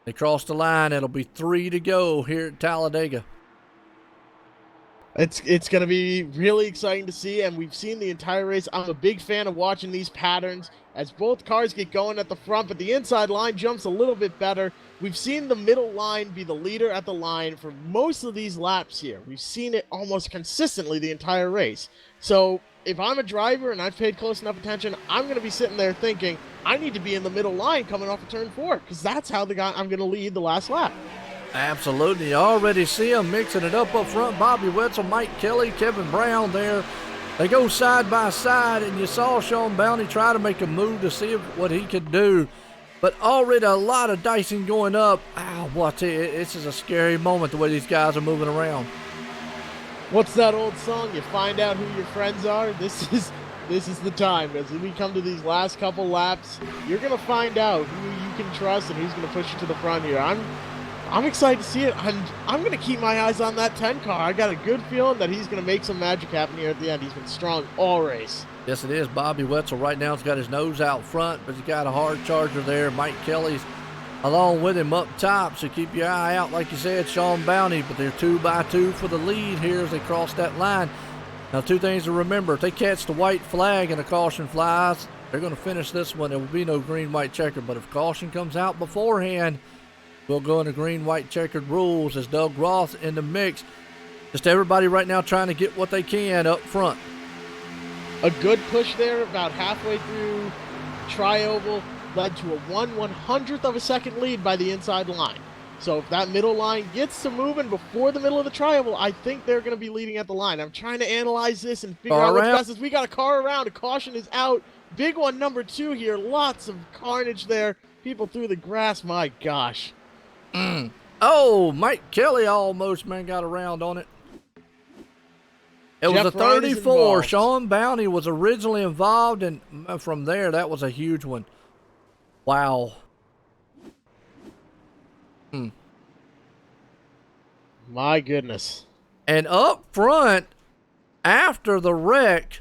they cross the line. It'll be 3 to go here at Talladega. It's going to be really exciting to see, and we've seen the entire race. I'm a big fan of watching these patterns as both cars get going at the front, but the inside line jumps a little bit better. We've seen the middle line be the leader at the line for most of these laps here. We've seen it almost consistently the entire race. So if I'm a driver and I've paid close enough attention, I'm going to be sitting there thinking, I need to be in the middle line coming off of turn 4, because that's how the guy I'm going to lead the last lap. Absolutely. You already see them mixing it up front. Bobby Wetzel, Mike Kelly, Kevin Brown there. They go side by side, and you saw Sean Bounty try to make a move to see what he could do. But already a lot of dicing going up. Ow, boy, I tell you, this is a scary moment the way these guys are moving around. What's that old song? You find out who your friends are? This is the time, as we come to these last couple laps, you're going to find out who you can trust and who's going to push you to the front here. I'm excited to see it. I'm going to keep my eyes on that 10 car. I got a good feeling that he's going to make some magic happen here at the end. He's been strong all race. Yes, it is. Bobby Wetzel right now has got his nose out front, but he's got a hard charger there. Mike Kelly's along with him up top, so keep your eye out, like you said, Sean Bounty. But they're 2 by 2 for the lead here as they cross that line. Now, 2 things to remember. If they catch the white flag and a caution flies, they're going to finish this one. There will be no green-white checker. But if caution comes out beforehand, we'll go into green-white checkered rules as Doug Roth in the mix. Just everybody right now trying to get what they can up front. A good push there about halfway through Tri-Oval led to a 1/100th of a second lead by the inside line. So if that middle line gets to moving before the middle of the Tri-Oval, I think they're going to be leading at the line. I'm trying to analyze this and figure out what's best. As we got a car around, a caution is out. Big one, number 2 here. Lots of carnage there. People through the grass. My gosh. Oh, Mike Kelly almost, man, got around on it. It was a 34. Sean Bounty was originally involved, and from there, that was a huge one. Wow. My goodness. And up front, after the wreck,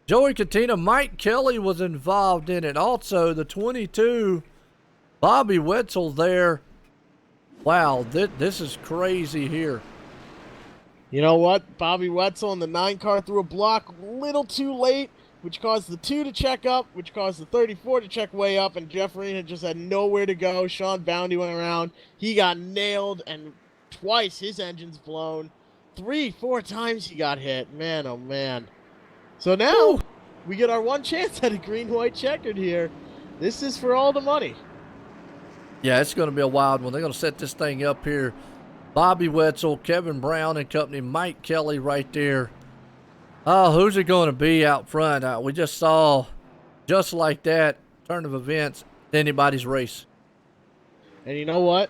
Joey Katina, Mike Kelly was involved in it. Also, the 22, Bobby Wetzel there. Wow, this is crazy here. You know what? Bobby Wetzel in the 9 car threw a block a little too late, which caused the 2 to check up, which caused the 34 to check way up, and Jeff Arena just had nowhere to go. Sean Bounty went around. He got nailed, and twice his engine's blown. 3-4 times he got hit. Man, oh man. So now we get our one chance at a green-white checkered here. This is for all the money. Yeah, it's going to be a wild one. They're going to set this thing up here. Bobby Wetzel, Kevin Brown and company, Mike Kelly right there. Oh, who's it going to be out front? We just saw, just like that, turn of events, anybody's race. And you know what?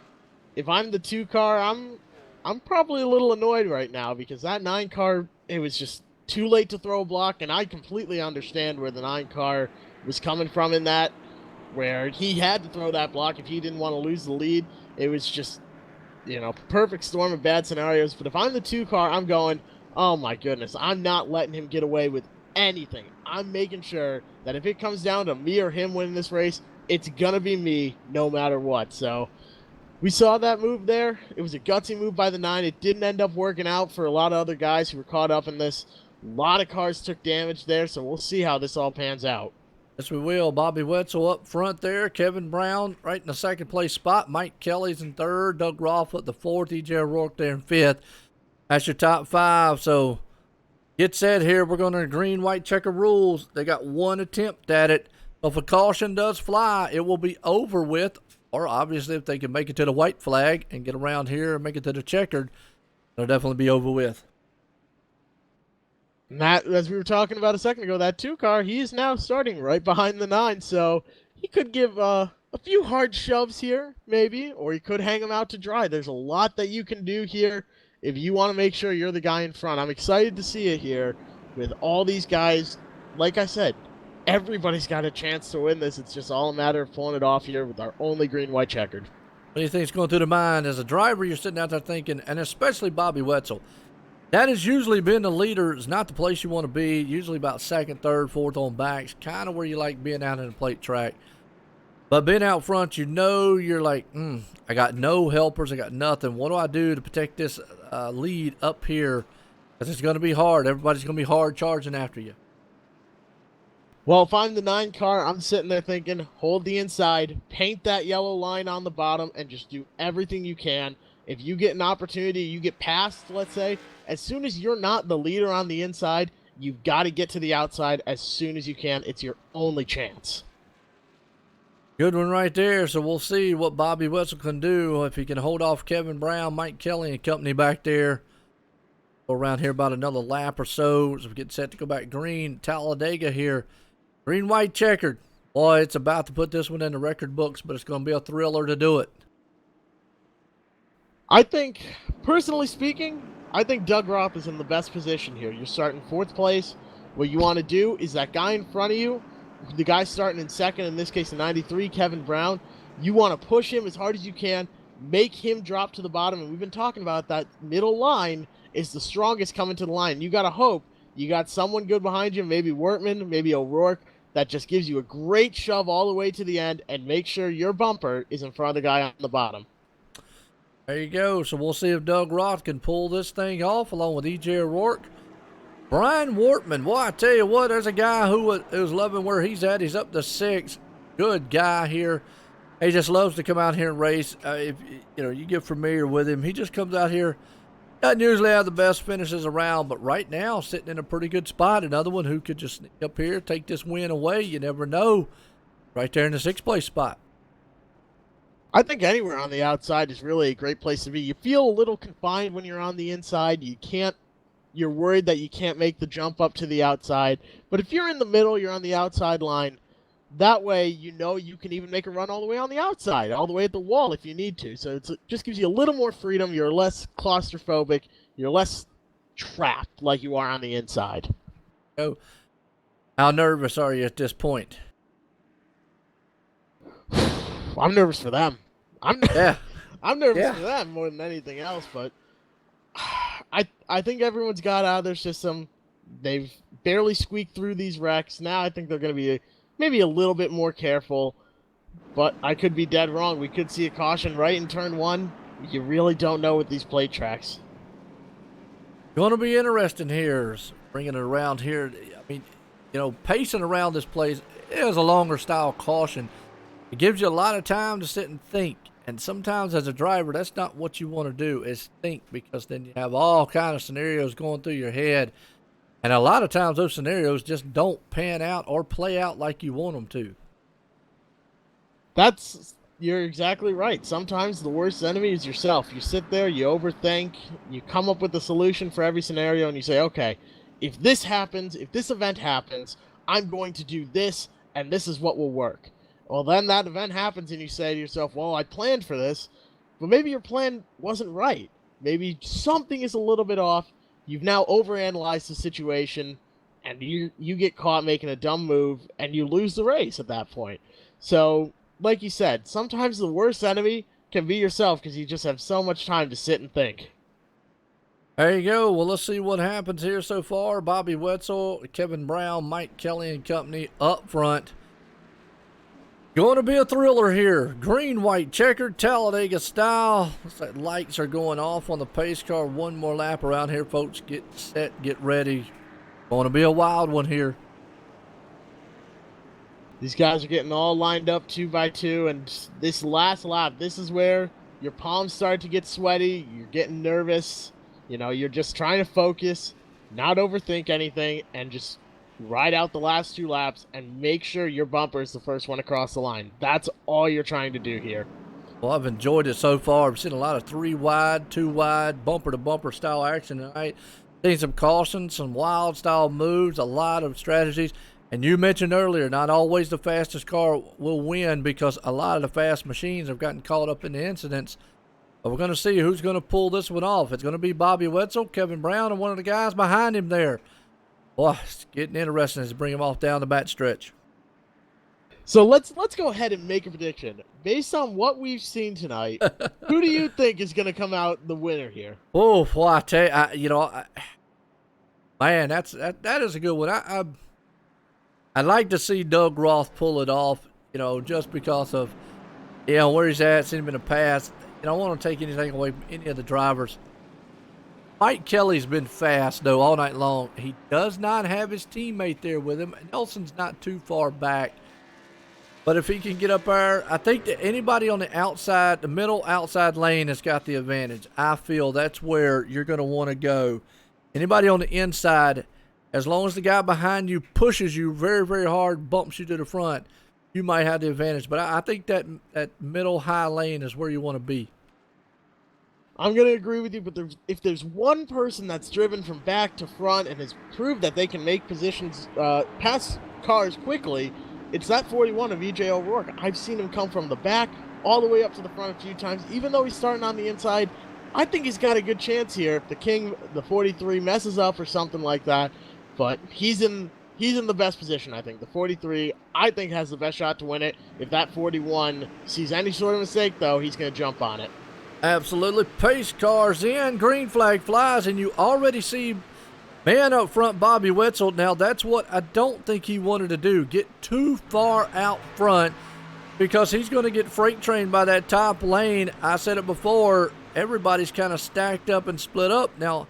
If I'm the 2 car, I'm probably a little annoyed right now, because that 9 car, it was just too late to throw a block, and I completely understand where the 9 car was coming from in that, where he had to throw that block if he didn't want to lose the lead. It was just, you know, perfect storm of bad scenarios. But if I'm the 2 car, I'm going, oh my goodness, I'm not letting him get away with anything, I'm making sure that if it comes down to me or him winning this race, it's going to be me no matter what. So we saw that move there. It was a gutsy move by the 9. It didn't end up working out for a lot of other guys who were caught up in this. A lot of cars took damage there, so we'll see how this all pans out. Yes, we will. Bobby Wetzel up front there. Kevin Brown right in the second place spot. Mike Kelly's in third. Doug Roth at the fourth. E.J. O'Rourke there in fifth. That's your top 5. So get set here. We're going to green, white checker rules. They got one attempt at it. If a caution does fly, it will be over with. Or obviously, if they can make it to the white flag and get around here and make it to the checkered, it'll definitely be over with. And that, as we were talking about a second ago, that 2 car, he is now starting right behind the 9. So he could give a few hard shoves here, maybe, or he could hang him out to dry. There's a lot that you can do here if you want to make sure you're the guy in front. I'm excited to see it here with all these guys. Like I said, everybody's got a chance to win this. It's just all a matter of pulling it off here with our only green-white checkered. What do you think's going through the mind as a driver? You're sitting out there thinking, and especially Bobby Wetzel, that has usually been the leader. It's not the place you want to be. Usually about second, third, fourth on backs, kind of where you like being out in the plate track. But being out front, you know, you're like, I got no helpers. I got nothing. What do I do to protect this lead up here? Because it's going to be hard. Everybody's going to be hard charging after you. Well, if I'm the 9 car, I'm sitting there thinking, hold the inside, paint that yellow line on the bottom, and just do everything you can. If you get an opportunity, you get past, let's say, as soon as you're not the leader on the inside, you've got to get to the outside as soon as you can. It's your only chance. Good one right there. So we'll see what Bobby Wetzel can do if he can hold off Kevin Brown, Mike Kelly, and company back there. Go around here about another lap or so as we get set to go back green. Talladega here. Green, white, checkered. Boy, it's about to put this one in the record books, but it's going to be a thriller to do it. I think, personally speaking, I think Doug Roth is in the best position here. You're starting 4th place. What you want to do is that guy in front of you, the guy starting in second, in this case in 93, Kevin Brown, you want to push him as hard as you can, make him drop to the bottom. And we've been talking about that middle line is the strongest coming to the line. You got to hope you got someone good behind you, maybe Wortman, maybe O'Rourke, that just gives you a great shove all the way to the end and make sure your bumper is in front of the guy on the bottom. There you go. So we'll see if Doug Roth can pull this thing off along with E.J. O'Rourke. Brian Wortman, boy, I tell you what, there's a guy who was loving where he's at. He's up to 6th. Good guy here. He just loves to come out here and race. If you get familiar with him, he just comes out here. Doesn't usually have the best finishes around, but right now sitting in a pretty good spot. Another one who could just sneak up here, take this win away. You never know. Right there in the 6th place spot. I think anywhere on the outside is really a great place to be. You feel a little confined when you're on the inside. You're worried that you can't make the jump up to the outside. But if you're in the middle, you're on the outside line. That way, you know you can even make a run all the way on the outside, all the way at the wall if you need to. So it just gives you a little more freedom. You're less claustrophobic. You're less trapped like you are on the inside. So, how nervous are you at this point? I'm nervous for them. I'm nervous Yeah. for them more than anything else. But I think everyone's got out of their system. They've barely squeaked through these wrecks. Now I think they're going to be maybe a little bit more careful. But I could be dead wrong. We could see a caution right in turn 1. You really don't know with these plate tracks. Going to be interesting here, bringing it around here. I mean, pacing around this place is a longer style caution. It gives you a lot of time to sit and think. And sometimes as a driver, that's not what you want to do, is think, because then you have all kind of scenarios going through your head. And a lot of times those scenarios just don't pan out or play out like you want them to. You're exactly right. Sometimes the worst enemy is yourself. You sit there, you overthink, you come up with a solution for every scenario, and you say, okay, if this happens, if this event happens, I'm going to do this, and this is what will work. Well, then that event happens, and you say to yourself, well, I planned for this, but maybe your plan wasn't right. Maybe something is a little bit off. You've now overanalyzed the situation, and you get caught making a dumb move, and you lose the race at that point. So, like you said, sometimes the worst enemy can be yourself because you just have so much time to sit and think. There you go. Well, let's see what happens here so far. Bobby Wetzel, Kevin Brown, Mike Kelly and company up front. Going to be a thriller here. Green, white, checkered, Talladega style. Looks like lights are going off on the pace car. One more lap around here, folks. Get set, get ready. Going to be a wild one here. These guys are getting all lined up 2 by 2, and this last lap, this is where your palms start to get sweaty. You're getting nervous. You know, you're just trying to focus, not overthink anything, and just ride out the last 2 laps and make sure your bumper is the first one across the line. That's all you're trying to do here. Well, I've enjoyed it so far. I've seen a lot of 3 wide, 2 wide, bumper to bumper style action tonight. Seen some caution, some wild style moves, a lot of strategies. And you mentioned earlier, not always the fastest car will win because a lot of the fast machines have gotten caught up in the incidents. But we're going to see who's going to pull this one off. It's going to be Bobby Wetzel, Kevin Brown, and one of the guys behind him there. Boy, it's getting interesting as they bring him off down the back stretch. So let's go ahead and make a prediction. Based on what we've seen tonight, who do you think is going to come out the winner here? Oh, well, I tell you, man, that is a good one. I'd like to see Doug Roth pull it off, just because of, where he's at, seen him in the past. I don't want to take anything away from any of the drivers. Mike Kelly's been fast, though, all night long. He does not have his teammate there with him. Nelson's not too far back. But if he can get up there, I think that anybody on the outside, the middle outside lane has got the advantage. I feel that's where you're going to want to go. Anybody on the inside, as long as the guy behind you pushes you very, very hard, bumps you to the front, you might have the advantage. But I think that middle high lane is where you want to be. I'm going to agree with you, but if there's one person that's driven from back to front and has proved that they can make positions, pass cars quickly, it's that 41 of E.J. O'Rourke. I've seen him come from the back all the way up to the front a few times. Even though he's starting on the inside, I think he's got a good chance here if the King, the 43, messes up or something like that. But he's in the best position, I think. The 43, I think, has the best shot to win it. If that 41 sees any sort of mistake, though, he's going to jump on it. Absolutely. Pace cars in, green flag flies, and you already see man up front, Bobby Wetzel. Now, that's what I don't think he wanted to do, get too far out front, because he's going to get freight trained by that top lane. I said it before, everybody's kind of stacked up and split up. Now,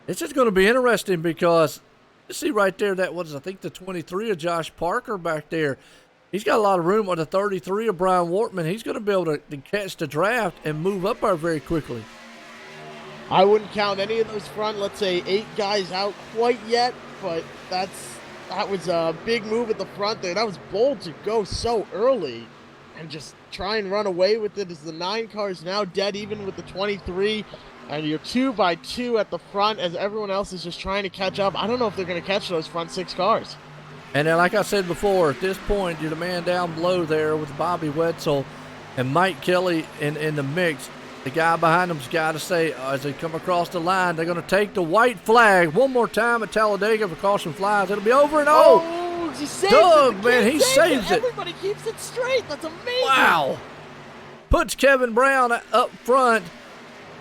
it's just going to be interesting because you see right there, that was, I think, the 23 of Josh Parker back there. He's got a lot of room on the 33 of Brian Wortman. He's going to be able to catch the draft and move up there very quickly. I wouldn't count any of those front, let's say, 8 guys out quite yet, but that was a big move at the front there. That was bold to go so early and just try and run away with it, as the 9 cars now dead even with the 23, and you're 2 by 2 at the front as everyone else is just trying to catch up. I don't know if they're going to catch those front 6 cars. And then, like I said before, at this point, you're the man down below there with Bobby Wetzel and Mike Kelly in the mix. The guy behind them's got to say, as they come across the line, they're going to take the white flag one more time at Talladega for caution flies. It'll be over and He saves Doug, it. man, he saves it. Everybody keeps it straight. That's amazing. Wow. Puts Kevin Brown up front,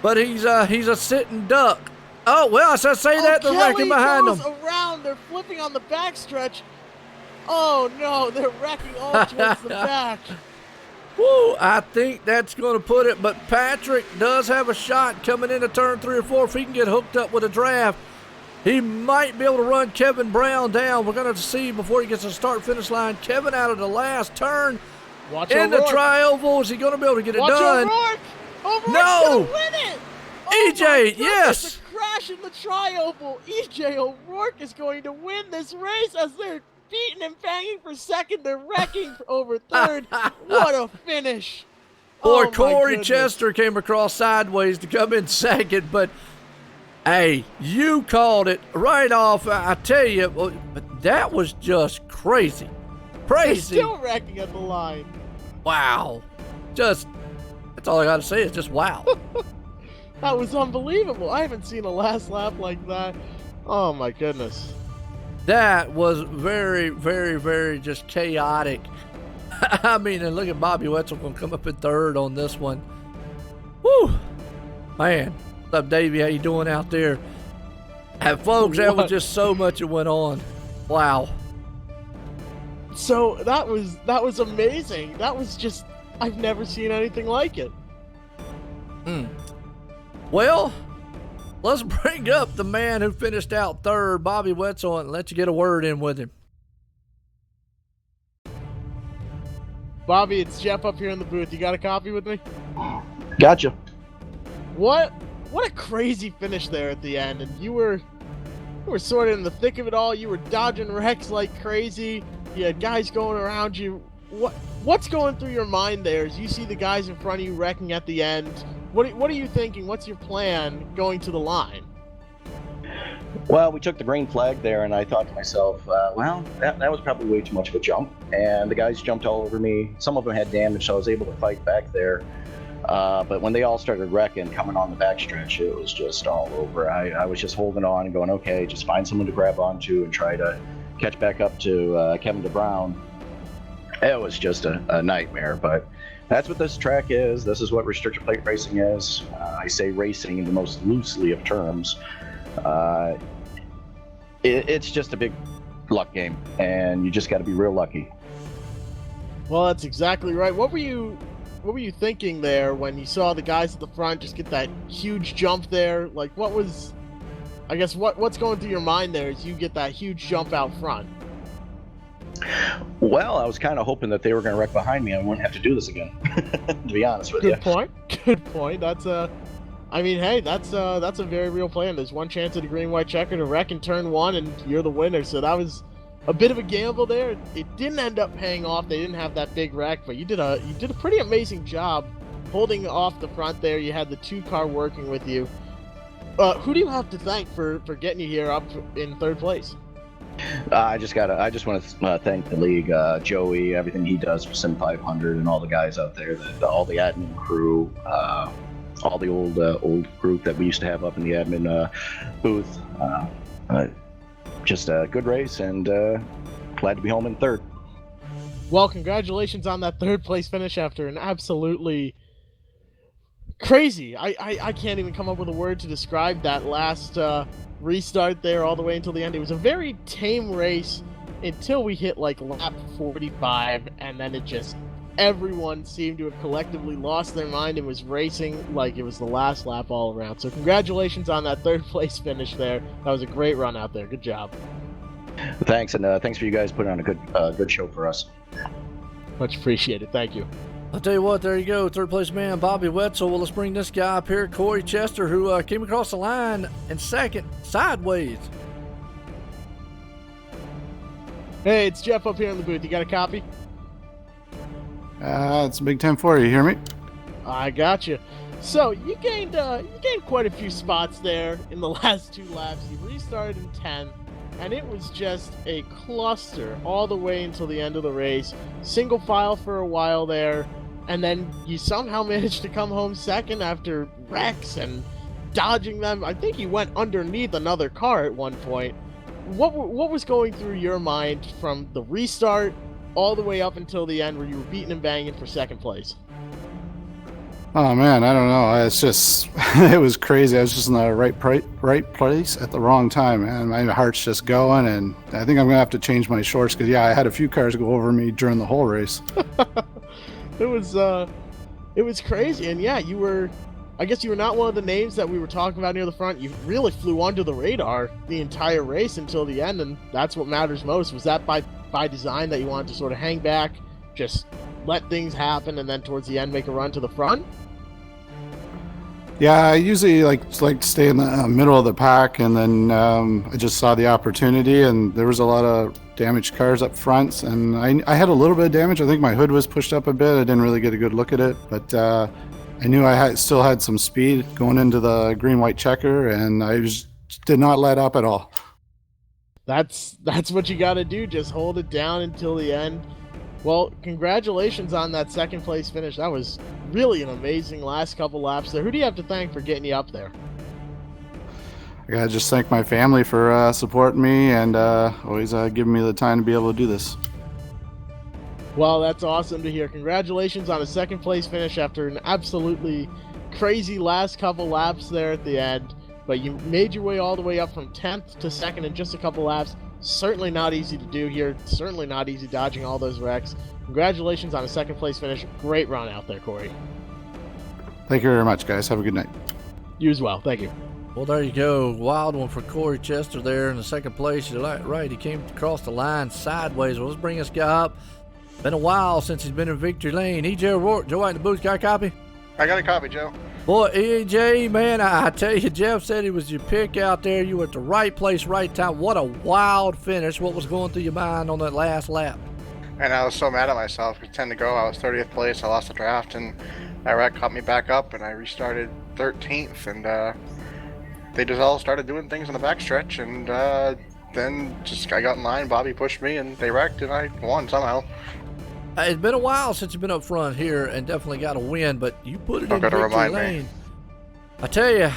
but he's a sitting duck. Oh, well, I said say that, they're wrecking behind them. Kelly goes around. They're flipping on the backstretch. Oh, no, they're wrecking all towards the back. Woo, I think that's going to put it, but Patrick does have a shot coming into turn 3 or 4. If he can get hooked up with a draft, he might be able to run Kevin Brown down. We're going to see before he gets to the start-finish line. Kevin out of the last turn. Watch in the O'Rourke. tri-oval. Is he going to be able to get it done? O'Rourke. O'Rourke's No. going to win it. Oh EJ, yes. The crash in the tri-oval. EJ O'Rourke is going to win this race as they're beating and banging for second. They're wrecking over third. What a finish. Boy, Oh, Corey my goodness. Chester came across sideways to come in second, but hey, you called it right off. I tell you, but that was just crazy. They're Crazy. still wrecking at the line. Wow. That's all I got to say is just wow. That was unbelievable. I haven't seen a last lap like that. Oh, my goodness. That was very, very, very just chaotic. I mean, and look at Bobby Wetzel going to come up in third on this one. Woo! Man, What's up, Davey? How you doing out there? Folks, that was What? just so much that went on. Wow. So that was amazing. That was just, I've never seen anything like it. Well, let's bring up the man who finished out third, Bobby Wetzel, and let you get a word in with him. Bobby, it's Jeff up here in the booth. You got a copy with me? Gotcha. What a crazy finish there at the end, and you were sort of in the thick of it all. You were dodging wrecks like crazy. You had guys going around you. What's going through your mind there as you see the guys in front of you wrecking at the end? What are you thinking? What's your plan going to the line? Well, we took the green flag there, and I thought to myself, well, that was probably way too much of a jump. And the guys jumped all over me. Some of them had damage, so I was able to fight back there. But when they all started wrecking, coming on the backstretch, it was just all over. I was just holding on and going, okay, just find someone to grab onto and try to catch back up to Kevin DeBrown. It was just a nightmare, but that's what this track is. This is what restrictor plate racing is. I say racing in the most loosely of terms. It's just a big luck game, and you just got to be real lucky. Well, that's exactly right. What were you thinking there when you saw the guys at the front just get that huge jump there? Like, what's going through your mind there as you get that huge jump out front? Well, I was kind of hoping that they were going to wreck behind me and I wouldn't have to do this again, to be honest with you. Good point. That's a very real plan. There's one chance at a green-white checker to wreck in turn one, and you're the winner. So that was a bit of a gamble there. It didn't end up paying off. They didn't have that big wreck, but you did a pretty amazing job holding off the front there. You had the 2-car working with you. Who do you have to thank for getting you here up in third place? I just want to thank the league, Joey, everything he does for Sim500, and all the guys out there, all the admin crew, all the old group that we used to have up in the admin booth. Just a good race, and glad to be home in third. Well, congratulations on that third place finish after an absolutely crazy. I can't even come up with a word to describe that last restart there all the way until the end. It was a very tame race until we hit like lap 45, and then everyone seemed to have collectively lost their mind and was racing like it was the last lap all around. So congratulations on that third place finish there. That was a great run out there. Good job. Thanks, and thanks for you guys putting on a good show for us. Much appreciated. Thank you. I'll tell you what, there you go. Third place man, Bobby Wetzel. Well, let's bring this guy up here, Corey Chester, who came across the line in second, sideways. Hey, it's Jeff up here in the booth. You got a copy? It's a Big 10-4. You hear me? I got you. So you gained quite a few spots there in the last 2 laps. You restarted in 10th, and it was just a cluster all the way until the end of the race. Single file for a while there, and then you somehow managed to come home second after wrecks and dodging them. I think you went underneath another car at one point. What was going through your mind from the restart all the way up until the end where you were beating and banging for second place? Oh man, I don't know. It's just, it was crazy. I was just in the right place at the wrong time, man. My heart's just going, and I think I'm gonna have to change my shorts because I had a few cars go over me during the whole race. It was crazy, and yeah, I guess you were not one of the names that we were talking about near the front. You really flew under the radar the entire race until the end, and that's what matters most. Was that by design that you wanted to sort of hang back, just let things happen, and then towards the end make a run to the front? Yeah, I usually like to stay in the middle of the pack, and then I just saw the opportunity, and there was a lot of damaged cars up front, and I had a little bit of damage. I think my hood was pushed up a bit. I didn't really get a good look at it, but I knew I still had some speed going into the green-white checker, and I just did not let up at all. That's what you got to do. Just hold it down until the end. Well, congratulations on that second place finish. That was really an amazing last couple laps there. Who do you have to thank for getting you up there? I gotta just thank my family for supporting me and always giving me the time to be able to do this. Well, that's awesome to hear. Congratulations on a second place finish after an absolutely crazy last couple laps there at the end, but you made your way all the way up from 10th to 2nd in just a couple laps. Certainly not easy to do here. Certainly not easy dodging all those wrecks. Congratulations on a 2nd place finish. Great run out there, Corey. Thank you very much, guys. Have a good night. You as well. Thank you. Well, there you go. Wild one for Corey Chester there in the 2nd place. You're right. He came across the line sideways. Well, let's bring this guy up. Been a while since he's been in victory lane. EJ O'Rourke, Joe White in the booth. Got a copy? I got a copy, Joe. Boy, EJ, man, I tell you, Jeff said he was your pick out there. You were at the right place, right time. What a wild finish. What was going through your mind on that last lap? And I was so mad at myself. It was 10 to go. I was 30th place. I lost the draft, and that wreck caught me back up, and I restarted 13th. And they just all started doing things in the backstretch, and then just I got in line. Bobby pushed me, and they wrecked, and I won somehow. It's been a while since you've been up front here and definitely got a win, but you put it in victory lane. I tell you,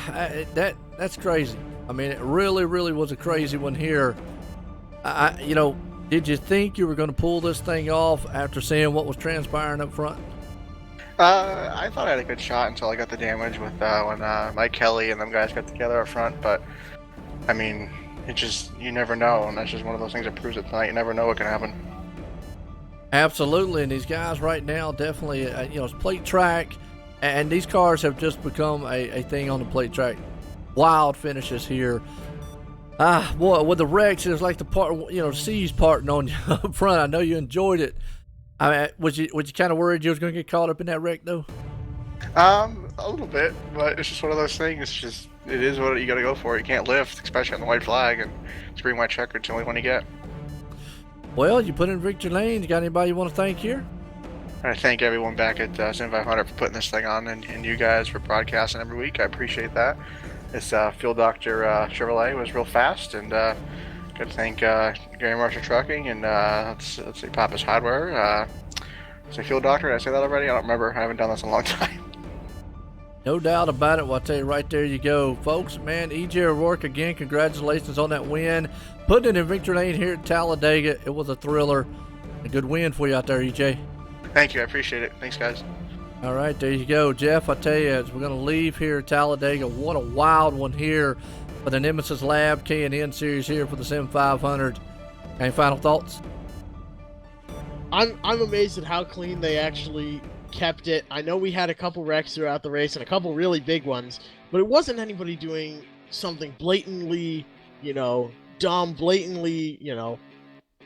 that's crazy. I mean, it really, really was a crazy one here. Did you think you were going to pull this thing off after seeing what was transpiring up front? I thought I had a good shot until I got the damage with when Mike Kelly and them guys got together up front, but I mean, you never know, and that's just one of those things that proves it tonight. You never know what can happen. Absolutely, and these guys right now definitely, it's plate track, and these cars have just become a thing on the plate track. Wild finishes here. Boy, with the wrecks, it was like the part, seas parting on you up front. I know you enjoyed it. I mean, was you kind of worried you was going to get caught up in that wreck though? A little bit, but it's just one of those things. It is what you got to go for. You can't lift, especially on the white flag, and it's green white checkered. It's the only one you get. Well, you put in victory lane. You got anybody you want to thank here? I thank everyone back at Sim500 for putting this thing on, and you guys for broadcasting every week. I appreciate that. This Field Doctor Chevrolet was real fast, and got to thank Gary Marshall Trucking and let's see, Papa's Hardware. Say Field Doctor. Did I say that already? I don't remember. I haven't done this in a long time. No doubt about it. Well, I'll tell you right there you go. Folks, man, EJ O'Rourke, again, congratulations on that win. Putting it in victory lane here at Talladega. It was a thriller. A good win for you out there, EJ. Thank you. I appreciate it. Thanks, guys. All right, there you go. Jeff, I tell you, as we're going to leave here at Talladega, what a wild one here for the Nemesis Lab K&N Series here for the Sim500. Any final thoughts? I'm amazed at how clean they actually kept it. I know we had a couple wrecks throughout the race and a couple really big ones, but it wasn't anybody doing something blatantly, dumb, blatantly,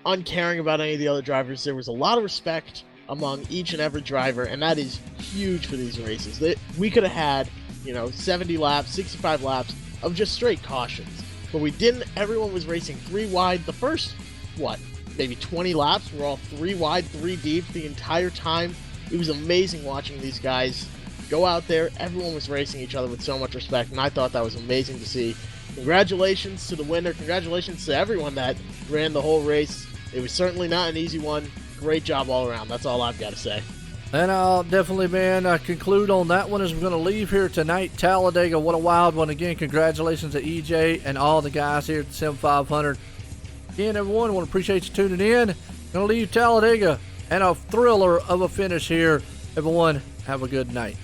uncaring about any of the other drivers. There was a lot of respect among each and every driver, and that is huge for these races. We could have had, 70 laps, 65 laps of just straight cautions, but we didn't. Everyone was racing 3 wide. The first, maybe 20 laps, we're all 3 wide, 3 deep the entire time. It was amazing watching these guys go out there. Everyone was racing each other with so much respect, and I thought that was amazing to see. Congratulations to the winner. Congratulations to everyone that ran the whole race. It was certainly not an easy one. Great job all around. That's all I've got to say. And I'll definitely, conclude on that one as we're going to leave here tonight. Talladega, what a wild one. Again, congratulations to EJ and all the guys here at the Sim500. Again, everyone, I want to appreciate you tuning in. Going to leave Talladega and a thriller of a finish here. Everyone, have a good night.